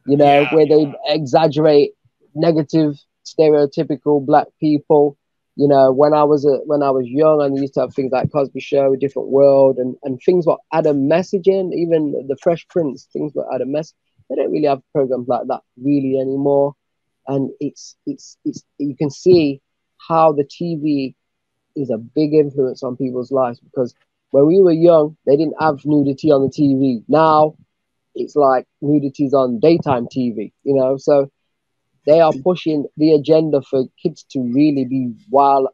Yeah. where they exaggerate negative, stereotypical black people. When I was young, and they used to have things like Cosby Show, Different World, and things that had a message in, even the Fresh Prince, things that had a message. They don't really have programs like that really anymore, and it's you can see how the TV is a big influence on people's lives, because when we were young, they didn't have nudity on the TV. Now it's like nudity's on daytime TV, so they are pushing the agenda for kids to really be wild,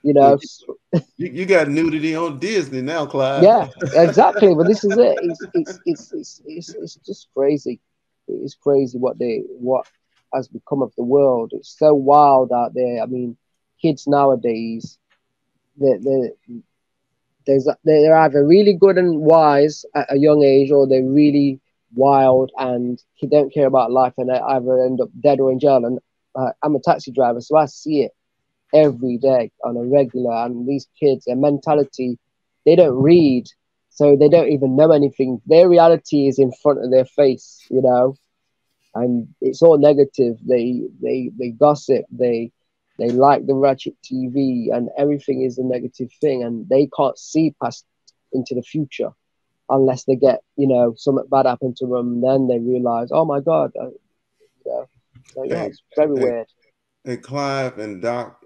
you know. Look, you got nudity on Disney now, Clive. Yeah, exactly. But this is it. It's just crazy. It's crazy what has become of the world. It's so wild out there. I mean, kids nowadays, they they're either really good and wise at a young age, or they're really wild and don't care about life, and they either end up dead or in jail. And I'm a taxi driver, so I see it every day on a regular. And these kids, their mentality, they don't read, so they don't even know anything. Their reality is in front of their face, and it's all negative. They gossip. They like the ratchet TV, and everything is a negative thing, and they can't see past into the future unless they get something bad happen to them. Then they realize, oh my God, so yeah, Hey, it's very hey, weird. hey, Clive and Doc,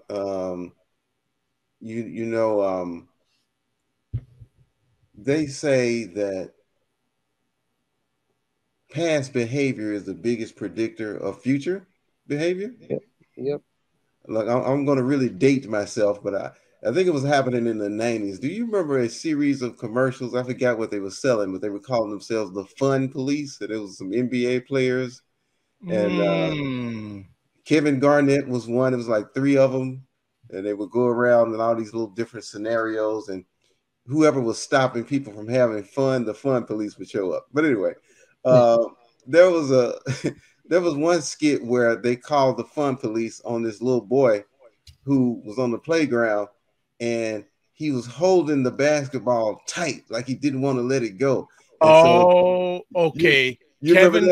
you know, they say that past behavior is the biggest predictor of future behavior. Yep, yep. Like I'm going to really date myself, but I think it was happening in the 90s. Do you remember a series of commercials? I forgot what they were selling, but they were calling themselves the Fun Police. And it was some NBA players, and Mm. Kevin Garnett was one. It was like three of them, and they would go around in all these little different scenarios, and whoever was stopping people from having fun, the Fun Police would show up. But anyway, uh, there was a there was one skit where they called the Fun Police on this little boy who was on the playground, and he was holding the basketball tight, like he didn't want to let it go. And so Oh, you okay. you remember that?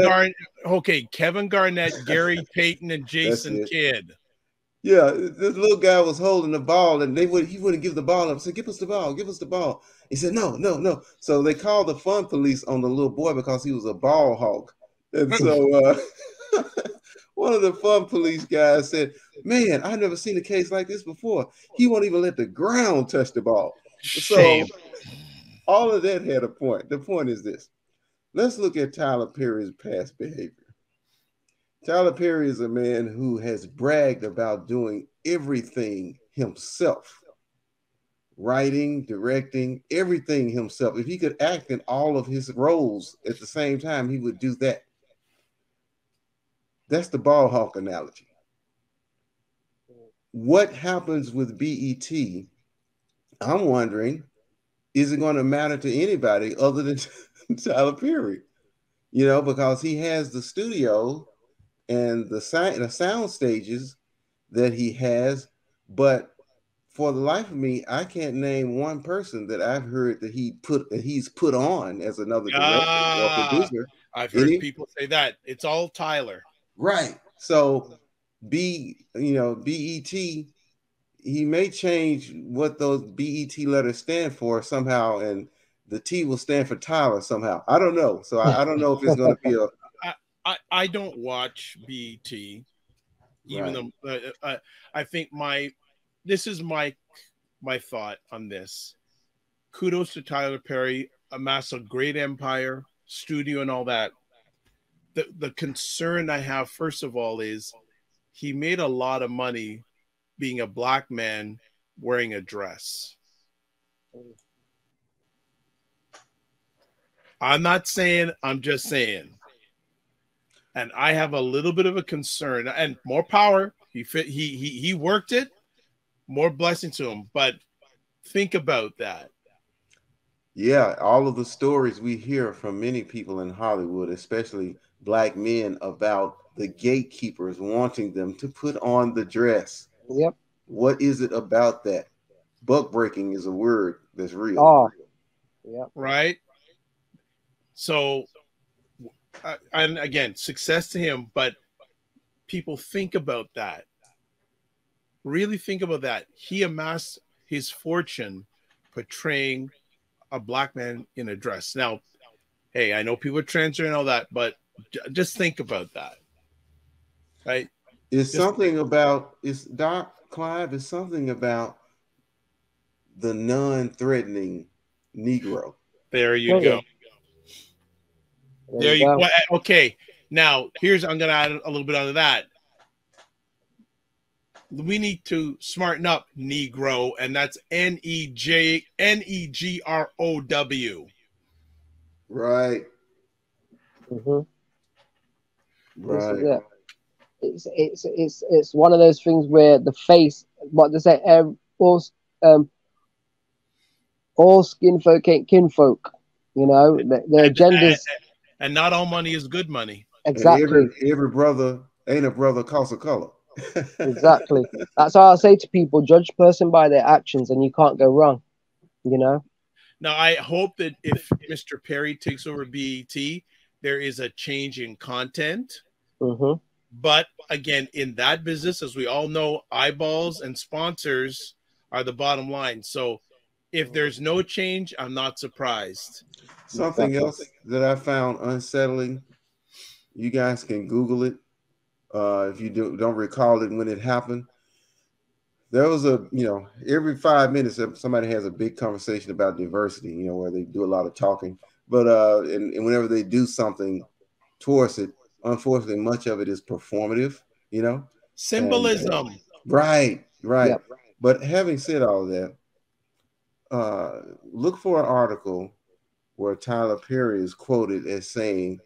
Kevin Garnett, Gary Payton, and That's Jason it. Kidd. Yeah, this little guy was holding the ball, and he wouldn't give the ball up. Said, "Give us the ball, give us the ball." He said, "No, no, no." So they called the Fun Police on the little boy because he was a ball hawk. And so one of the Fun Police guys said, "Man, I've never seen a case like this before. He won't even let the ground touch the ball." So Shame. all of that had a point. The point is this: let's look at Tyler Perry's past behavior. Tyler Perry is a man who has bragged about doing everything himself, writing, directing, everything himself. If he could act in all of his roles at the same time, he would do that. That's the ball hawk analogy. What happens with BET? I'm wondering, is it going to matter to anybody other than Tyler Perry? Because he has the studio and the sound stages that he has, but for the life of me, I can't name one person that I've heard that he's put on as another director or Ah, producer. I've heard Any people say that. It's all Tyler. right? So BET, he may change what those BET letters stand for somehow, and the T will stand for Tyler somehow. I don't know. So I don't know if it's going to be a I don't watch BET, even Right. though I think this is my thought on this. Kudos to Tyler Perry, amassed a great empire, studio, and all that. The concern I have, first of all, is he made a lot of money being a black man wearing a dress. I'm not saying, I'm just saying. And I have a little bit of a concern, and more power. He worked it. More blessing to him. But think about that. Yeah, all of the stories we hear from many people in Hollywood, especially black men, about the gatekeepers wanting them to put on the dress. Yep. What is it about that? Buck breaking is a word that's real. Oh, yeah. Right. So, and again, success to him. But people think about that. Really think about that. He amassed his fortune portraying a black man in a dress. Now, hey, I know people are transgender and all that, but just think about that, right? It's something about, it's Doc Clive, it's something about the non-threatening Negro. There you go. There you go. Okay. Now, I'm going to add a little bit onto that. We need to smarten up, Negro, and that's Negrow. Right. Mm-hmm. Right. It's one of those things where the face, what they say, all skin folk ain't kinfolk. You know, their agendas. And not all money is good money. Exactly. Every brother ain't a brother cost a color. Exactly. That's how I say to people: judge a person by their actions, and you can't go wrong. You know. Now, I hope that if Mr. Perry takes over BET, there is a change in content. Mm-hmm. But again, in that business, as we all know, eyeballs and sponsors are the bottom line. So if there's no change, I'm not surprised. Something else that I found unsettling, you guys can Google it if you don't recall it when it happened. There was every 5 minutes somebody has a big conversation about diversity, where they do a lot of talking. But and whenever they do something towards it, unfortunately, much of it is performative, Symbolism. Right. Yep. But having said all of that, look for an article where Tyler Perry is quoted as saying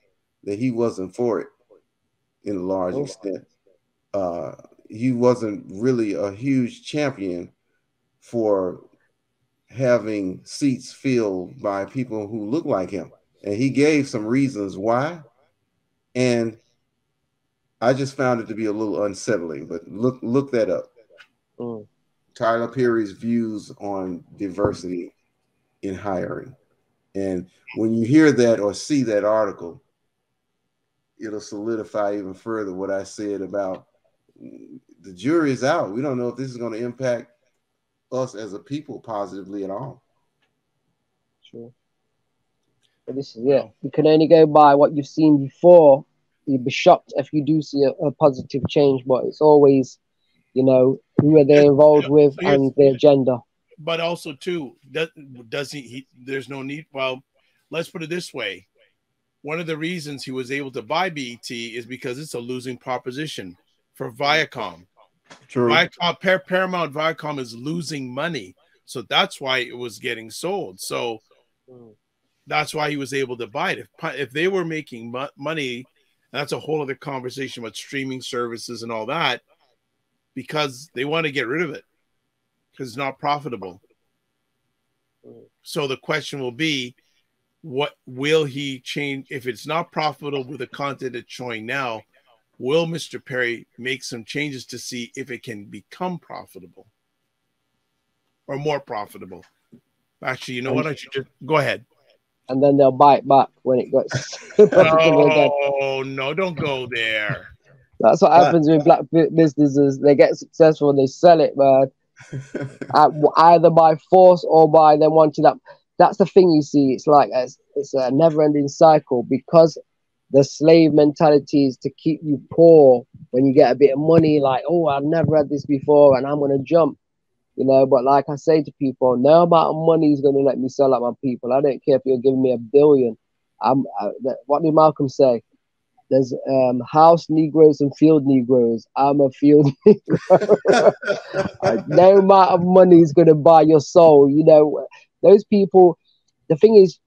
that he wasn't for it in a large extent. He wasn't really a huge champion for having seats filled by people who look like him. And he gave some reasons why. And I just found it to be a little unsettling, but look that up. Tyler Perry's views on diversity in hiring. And when you hear that or see that article, it'll solidify even further what I said about the jury is out. We don't know if this is going to impact us as a people positively at all. True. But this is it. You can only go by what you've seen before. You'd be shocked if you do see a positive change, but it's always, who are they involved with and their agenda. But also, too, does he there's no need. Well, let's put it this way. One of the reasons he was able to buy BET is because it's a losing proposition for Viacom. True. Paramount Viacom is losing money. So that's why it was getting sold. So that's why he was able to buy it. If they were making money, that's a whole other conversation about streaming services and all that, because they want to get rid of it because it's not profitable. So the question will be, what will he change? If it's not profitable with the content it's showing now, will Mr. Perry make some changes to see if it can become profitable or more profitable? Actually, you know what? I should just go ahead. And then they'll buy it back when it gets profitable again. Oh, no, don't go there. That's what happens with black businesses. They get successful and they sell it, man. Either by force or by them wanting that. That's the thing, you see. It's like it's a never-ending cycle, because The slave mentality is to keep you poor when you get a bit of money, like, oh, I've never had this before and I'm going to jump, you know. But like I say to people, no amount of money is going to let me sell out my people. I don't care if you're giving me $1 billion. What did Malcolm say? There's house Negroes and field Negroes. I'm a field Negro. No amount of money is going to buy your soul. You know, those people, the thing is,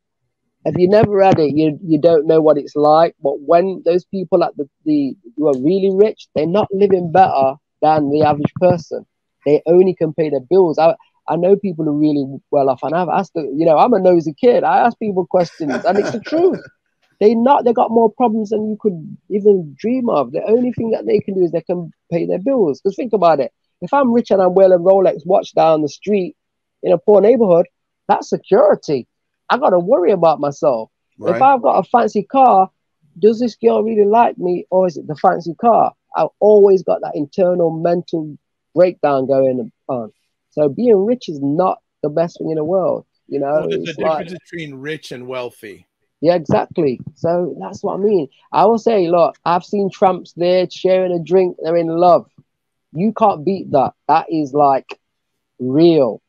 if you never had it, you don't know what it's like. But when those people at the who are really rich, they're not living better than the average person. They only can pay their bills. I know people who are really well off, and I've asked, you know, I'm a nosy kid. I ask people questions, and it's the truth. They got more problems than you could even dream of. The only thing that they can do is they can pay their bills. Because think about it. If I'm rich and I'm wearing a Rolex watch down the street in a poor neighborhood, that's security. I got to worry about myself. Right. If I've got a fancy car, does this girl really like me, or is it the fancy car? I've always got that internal mental breakdown going on. So being rich is not the best thing in the world. You know, well, there's a difference between rich and wealthy. Yeah, exactly. So that's what I mean. I will say, look, I've seen tramps there sharing a drink. They're in love. You can't beat that. That is like real.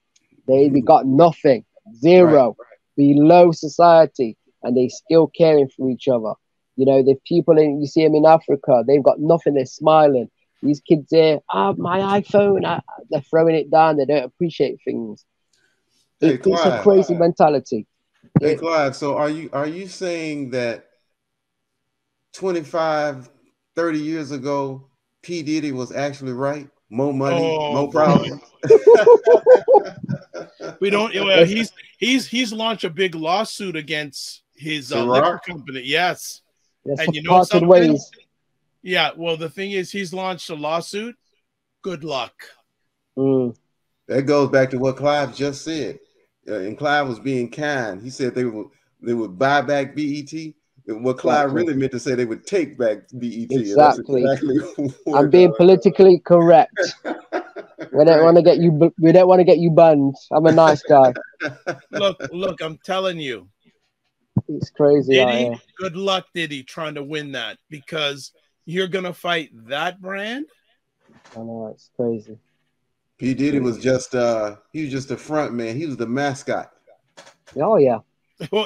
They got nothing, zero, below society, and they still caring for each other. You know, the people you see them in Africa, they've got nothing. They're smiling. These kids there, my iPhone, they're throwing it down. They don't appreciate things. Hey, it's a crazy mentality. Hey, Clive, so are you saying that 25, 30 years ago, P. Diddy was actually right? More money, more problems? We don't. Well, he's launched a big lawsuit against his liquor company. Yes. And you know something? Ways. Yeah. Well, the thing is, he's launched a lawsuit. Good luck. That goes back to what Clive just said. And Clive was being kind. He said they would buy back BET. And what Clive really meant to say, they would take back BET. Exactly. I'm being politically correct. We don't want to get you. We don't want to get you banned. I'm a nice guy. Look. I'm telling you, it's crazy. Diddy, good luck, Diddy, trying to win that, because you're gonna fight that brand. I know, it's crazy. P. Diddy was just he was just a front man. He was the mascot. Oh yeah. Well,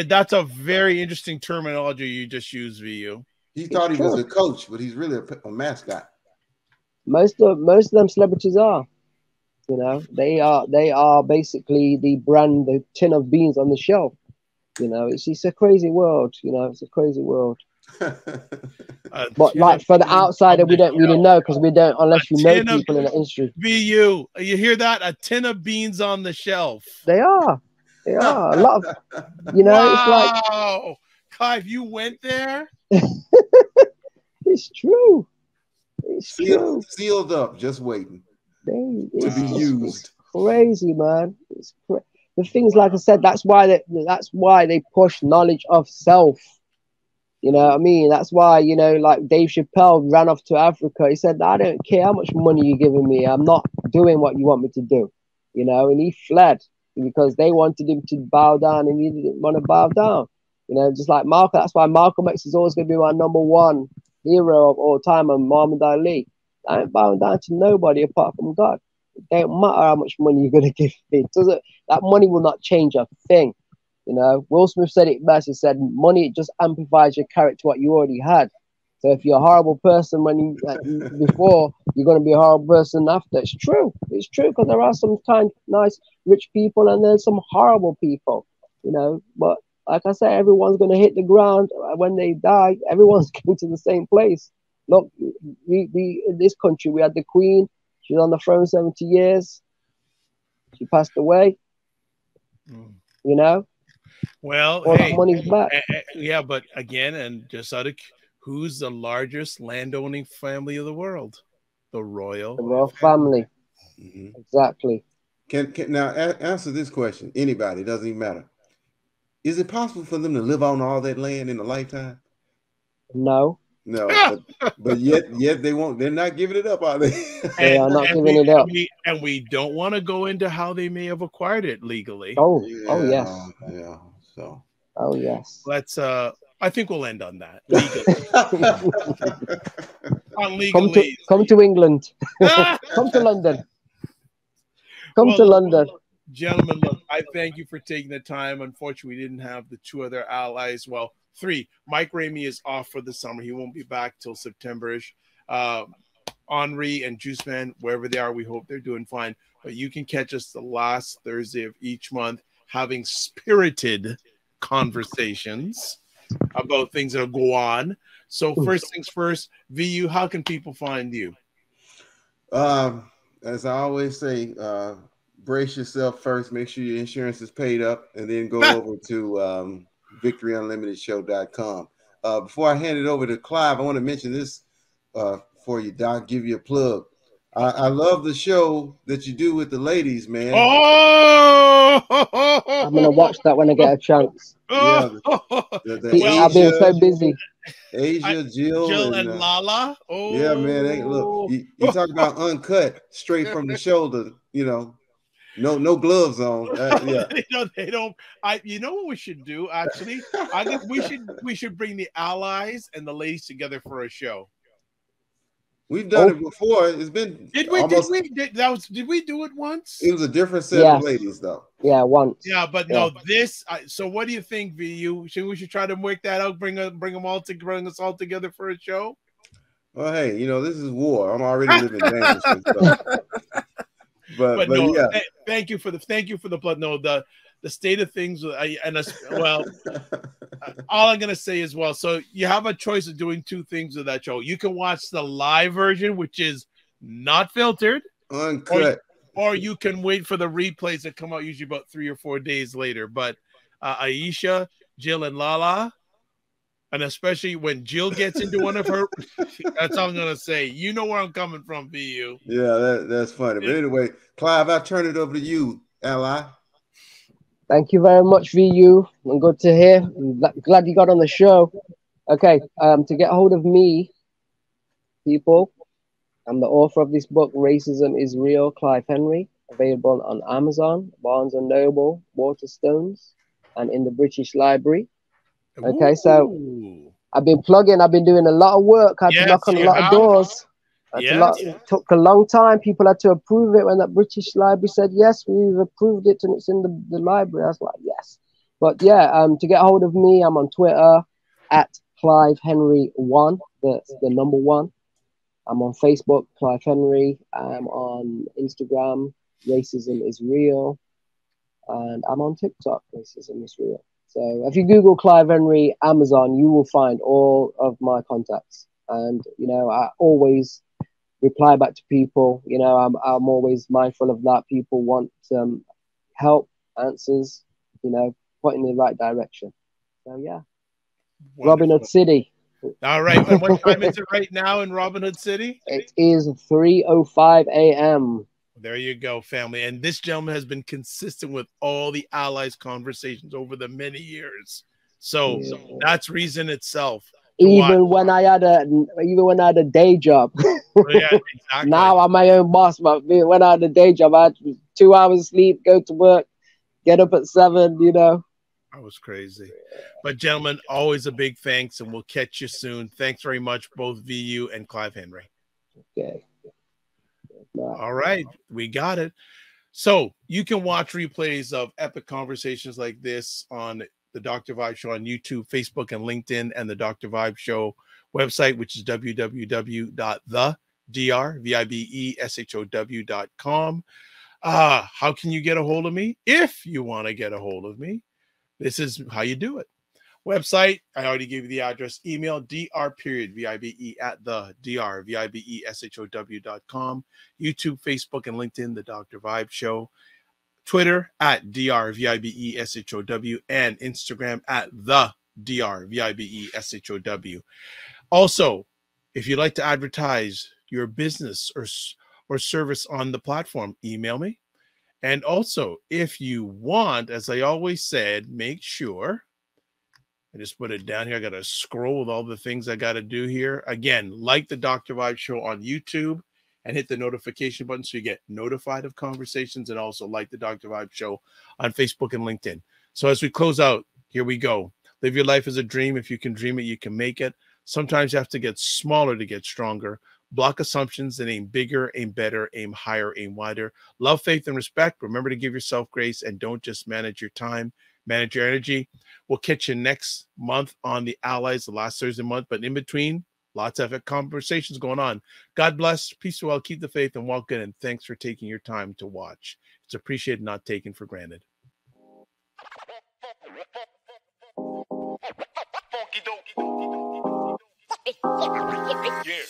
that's a very interesting terminology you just used, VU. He thought he was a coach, but he's really a mascot. Most of them celebrities are. You know, they are basically the brand, the tin of beans on the shelf. You know, it's a crazy world. You know, it's a crazy world. But like for the outsider, we don't really know, because we don't, unless you know people in the industry. VU, you hear that? A tin of beans on the shelf. They are a lot of, you know. Wow. It's like, Clive, you went there. It's true. It's true. Sealed up, just waiting to be used. It's crazy, man. The things, like I said, that's why they push knowledge of self. You know what I mean? That's why, you know, like Dave Chappelle ran off to Africa. He said, I don't care how much money you're giving me. I'm not doing what you want me to do. You know, and he fled because they wanted him to bow down, and he didn't want to bow down. You know, just like Malcolm. That's why Malcolm X is always going to be my #1 hero of all time, and Muhammad Ali. I ain't bowing down to nobody apart from God. It don't matter how much money you're going to give me. That money will not change a thing. You know, Will Smith said it best. He said, money just amplifies your character, what you already had. So if you're a horrible person before, you're going to be a horrible person after. It's true. It's true, because there are some kind, nice, rich people, and there's some horrible people, you know. But like I said, everyone's going to hit the ground when they die. Everyone's going to the same place. Look, we in this country, we had the Queen. She was on the throne 70 years. She passed away. You know. Well, all that money's back. Yeah, but again, and just out of, who's the largest landowning family of the world? The royal family. Exactly. Can now answer this question? Anybody, doesn't even matter. Is it possible for them to live on all that land in a lifetime? No. But yet they won't. They're not giving it up, are they? They are not giving it up. And we don't want to go into how they may have acquired it legally. Oh yes. Yeah. So. Oh yes. Let's I think we'll end on that. On legalese. Come to England. Come to London. Come to London. Gentlemen, look, I thank you for taking the time. Unfortunately, we didn't have the two other allies. Well, three. Mike Ramey is off for the summer. He won't be back till September-ish. Henri and Juice Man, wherever they are, we hope they're doing fine. But you can catch us the last Thursday of each month having spirited conversations about things that'll go on. So first things first, VU, how can people find you? As I always say, brace yourself first, make sure your insurance is paid up, and then go over to victoryunlimitedShow.com. Before I hand it over to Clive, I want to mention this for you, Doc, give you a plug. I love the show that you do with the ladies, man. Oh! I'm going to watch that when I get a chance. Yeah. I've been so busy. Asia, Jill and Lala. Oh. Yeah, man. Look, you talk about uncut, straight from the shoulder, you know. No gloves on. Yeah. they don't. You know what we should do? Actually, I think we should bring the allies and the ladies together for a show. We've done it before. It's been did we do it once? It was a different set of ladies, though. Yeah, once. Yeah, but no, this. So, what do you think, VU? We should try to work that out. Bring us all together for a show. Well, hey, this is war. I'm already living dangerously. So. But no, yeah. Thank you for the blood. No, the state of things. All I'm gonna say is, so you have a choice of doing two things with that show. You can watch the live version, which is not filtered, uncut, or you can wait for the replays that come out usually about 3 or 4 days later. But Aisha, Jill, and Lala. And especially when Jill gets into one of her, that's all I'm going to say. You know where I'm coming from, VU. Yeah, that's funny. But anyway, Clive, I'll turn it over to you, ally. Thank you very much, VU. I'm good to hear. I'm glad you got on the show. Okay, to get hold of me, people, I'm the author of this book, Racism is Real, Clive Henry, available on Amazon, Barnes & Noble, Waterstones, and in the British Library. Okay, so I've been plugging. I've been doing a lot of work. I had to knock on a lot of doors. It took a long time. People had to approve it. When that British Library said yes, we've approved it and it's in the library, I was like, yes. But yeah, to get hold of me, I'm on Twitter at Clive Henry 1. That's the number 1. I'm on Facebook, Clive Henry. I'm on Instagram, Racism is Real, and I'm on TikTok, Racism is Real. So if you Google Clive Henry, Amazon, you will find all of my contacts. And, I always reply back to people. I'm always mindful of that. People want help, answers, point in the right direction. So, yeah. Wonderful. Robin Hood City. All right. And what time is it right now in Robin Hood City? It is 3:05 a.m. There you go, family. And this gentleman has been consistent with all the allies conversations over the many years. So that's reason itself. Even when I had a day job. Yeah, exactly. Now I'm my own boss, but when I had a day job, I had 2 hours sleep, go to work, get up at 7, That was crazy. But gentlemen, always a big thanks, and we'll catch you soon. Thanks very much, both VU and Clive Henry. Okay. All right, we got it. So you can watch replays of epic conversations like this on the Dr. Vibe Show on YouTube, Facebook, and LinkedIn, and the Dr. Vibe Show website, which is www.thedrvibeshow.com. How can you get a hold of me? If you want to get a hold of me, this is how you do it. Website, I already gave you the address. Email, dr.vibe@thedrvibeshow.com. YouTube, Facebook, and LinkedIn, The Dr. Vibe Show. Twitter, @drvibeshow, and Instagram, @thedrvibeshow. Also, if you'd like to advertise your business or service on the platform, email me. And also, if you want, as I always said, make sure, I just put it down here. I got to scroll with all the things I got to do here. Again, like the Dr. Vibe Show on YouTube and hit the notification button so you get notified of conversations, and also like the Dr. Vibe Show on Facebook and LinkedIn. So as we close out, here we go. Live your life as a dream. If you can dream it, you can make it. Sometimes you have to get smaller to get stronger. Block assumptions and aim bigger, aim better, aim higher, aim wider. Love, faith, and respect. Remember to give yourself grace and don't just manage your time, manage your energy. We'll catch you next month on the Allies, the last Thursday month. But in between, lots of conversations going on. God bless. Peace and well. Keep the faith and walk good. And thanks for taking your time to watch. It's appreciated, not taken for granted. Yeah.